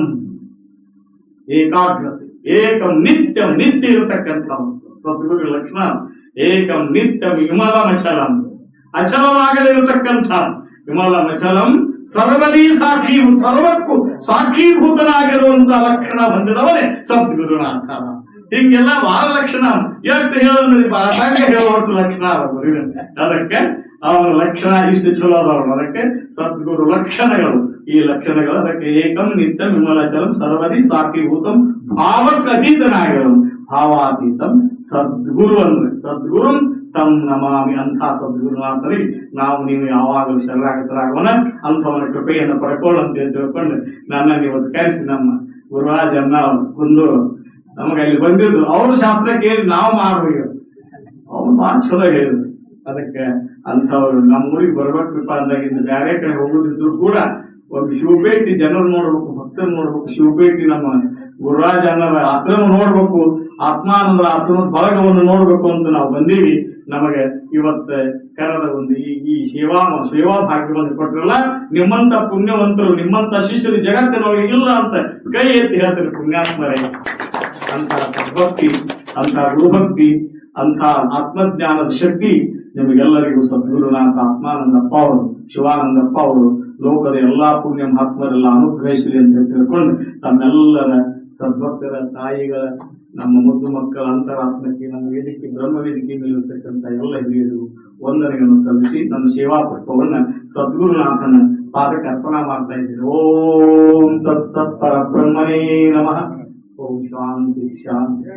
ಏಕಾಗ್ರತೆ, ಏಕಂ ನಿತ್ಯಂ, ನಿತ್ಯ ಇರತಕ್ಕಂಥ ಸದ್ಗುರು ಲಕ್ಷಣ. ಏಕಂ ನಿತ್ಯಂ ವಿಮಲಮಚಲಂ, ಅಚಲವಾಗಲಿರತಕ್ಕಂಥ ವಿಮಲಮಚಲಂ ಸರ್ವದೀ ಸಾಕ್ಷಿ, ಸರ್ವಕ್ಕೂ ಸಾಕ್ಷೀಭೂತನಾಗಿರುವಂತಹ ಲಕ್ಷಣ ಹೊಂದಿದವನೇ ಸದ್ಗುರುನಾಥ. ಹಿಂಗೆಲ್ಲ ಬಹಳ ಲಕ್ಷಣ ಎಷ್ಟು ಹೇಳಿದ್ರೆ ಬಾಸಾಗೆ ಹೇಳುವಷ್ಟು ಲಕ್ಷಣ ಗುರುವಿನ. ಅದಕ್ಕೆ ಅವನ ಲಕ್ಷಣ ಇಷ್ಟು ಚಲೋ ಅದಾವ. ಅದಕ್ಕೆ ಸದ್ಗುರು ಲಕ್ಷಣಗಳು. ಈ ಲಕ್ಷಣಗಳು ಅದಕ್ಕೆ ಏಕಂ ನಿತ್ಯ ವಿಮಲಚಲಂ ಸರ್ವದಿ ಸಾಕ್ಷೀಭೂತಂ ಭಾವಕ್ಕೆ ಅತೀತನಾಗಿರೋದು. ಭಾವಾತೀತಂ ಸದ್ಗುರು ಅಂದ್ರೆ ಸದ್ಗುರು ತಮ್ ನಮಾಮಿ. ಅಂಥ ಸದ್ಗುರುನಾಥರಿಗೆ ನಾವು ನೀವು ಯಾವಾಗಲೂ ಶರಣಾಗತರಾಗೋಣ. ಅಂಥವನ ಕೃಪೆಯನ್ನು ಪಡ್ಕೊಳ್ಳಂತ ತಿಳ್ಕೊಂಡು ನನ್ನನ್ನು ಇವತ್ತು ಕರೆಸಿ ನಮ್ಮ ಗುರುರಾಜ ಅನ್ನ ಕುಂದೂರು ನಮಗೆ ಅಲ್ಲಿ ಬಂದಿದ್ದು ಅವ್ರ ಶಾಸ್ತ್ರ ಕೇಳಿ ನಾವು ಮಾಡ್ಬೇಕು. ಅವ್ರು ಬಹಳ ಚಲೋ ಹೇಳಿದ್ರು. ಅದಕ್ಕೆ ಅಂಥವ್ರು ನಮ್ಮ ಊರಿಗೆ ಬರ್ಬೇಕಪ್ಪ ಅಂದಾಗಿಂದ ಬೇರೆ ಕಡೆ ಹೋಗೋದಿದ್ರು ಕೂಡ ಒಂದು ಶಿವಪೇಟಿ ಜನರು ನೋಡ್ಬೇಕು, ಭಕ್ತರು ನೋಡ್ಬೇಕು, ಶಿವಪೇಟಿ ನಮ್ಮ ಗುರುರಾಜ ಅನ್ನೋರ ಆಶ್ರಮ ನೋಡ್ಬೇಕು, ಆತ್ಮಾನಂದರ ಆಶ್ರಮದ ಬಳಗವನ್ನು ನೋಡ್ಬೇಕು ಅಂತ ನಾವು ಬಂದೀವಿ. ನಮಗೆ ಇವತ್ತು ಕರೆದ ಒಂದು ಈ ಸೇವಾ ಭಾಗ್ಯವನ್ನು ಕೊಟ್ಟಿರಲ್ಲ. ನಿಮ್ಮಂತ ಪುಣ್ಯವಂತರು, ನಿಮ್ಮಂತ ಶಿಷ್ಯರು ಜಗತ್ತಿನೊಳಗೆ ಇಲ್ಲ ಅಂತ ಕೈ ಎತ್ತಿ ಹೇಳ್ತಾರೆ ಪುಣ್ಯಾತ್ಮರೇ. ಅಂತ ಸದ್ಭಕ್ತಿ, ಅಂತ ಗುರುಭಕ್ತಿ, ಅಂತ ಆತ್ಮಜ್ಞಾನದ ಶಕ್ತಿ ನಿಮಗೆಲ್ಲರಿಗೂ ಸದ್ಗುರುನಾಥ ಆತ್ಮಾನಂದಪ್ಪ ಅವರು, ಶಿವಾನಂದಪ್ಪ ಅವರು ಲೋಕದ ಎಲ್ಲಾ ಪುಣ್ಯ ಮಹಾತ್ಮರೆಲ್ಲ ಅನುಗ್ರಹಿಸಲಿ ಅಂತ ತಿಳ್ಕೊಂಡು ತಮ್ಮೆಲ್ಲರ ಸದ್ಭಕ್ತರ ತಾಯಿಗಳ, ನಮ್ಮ ಮುದ್ದು ಮಕ್ಕಳ ಅಂತರಾತ್ಮಕ್ಕೆ, ನಮ್ಮ ವೇದಿಕೆ ಬ್ರಹ್ಮ ವೇದಿಕೆ ಮೇಲಿರ್ತಕ್ಕಂಥ ಎಲ್ಲ ಹಿರಿಯರು ವಂದನೆಯನ್ನು ಸಲ್ಲಿಸಿ ನನ್ನ ಸೇವಾ ಪುಷ್ಪವನ್ನ ಸದ್ಗುರುನಾಥನ ಪಾದಕ್ಕೆ ಅರ್ಪಣಾ ಮಾಡ್ತಾ ಇದ್ದೀನಿ. ಓಂ ತತ್ಸತ್ ಪರಬ್ರಹ್ಮಣೇ ನಮಃ. ಓಂ ಶಾಂತಿ ಶಾಂತಿ.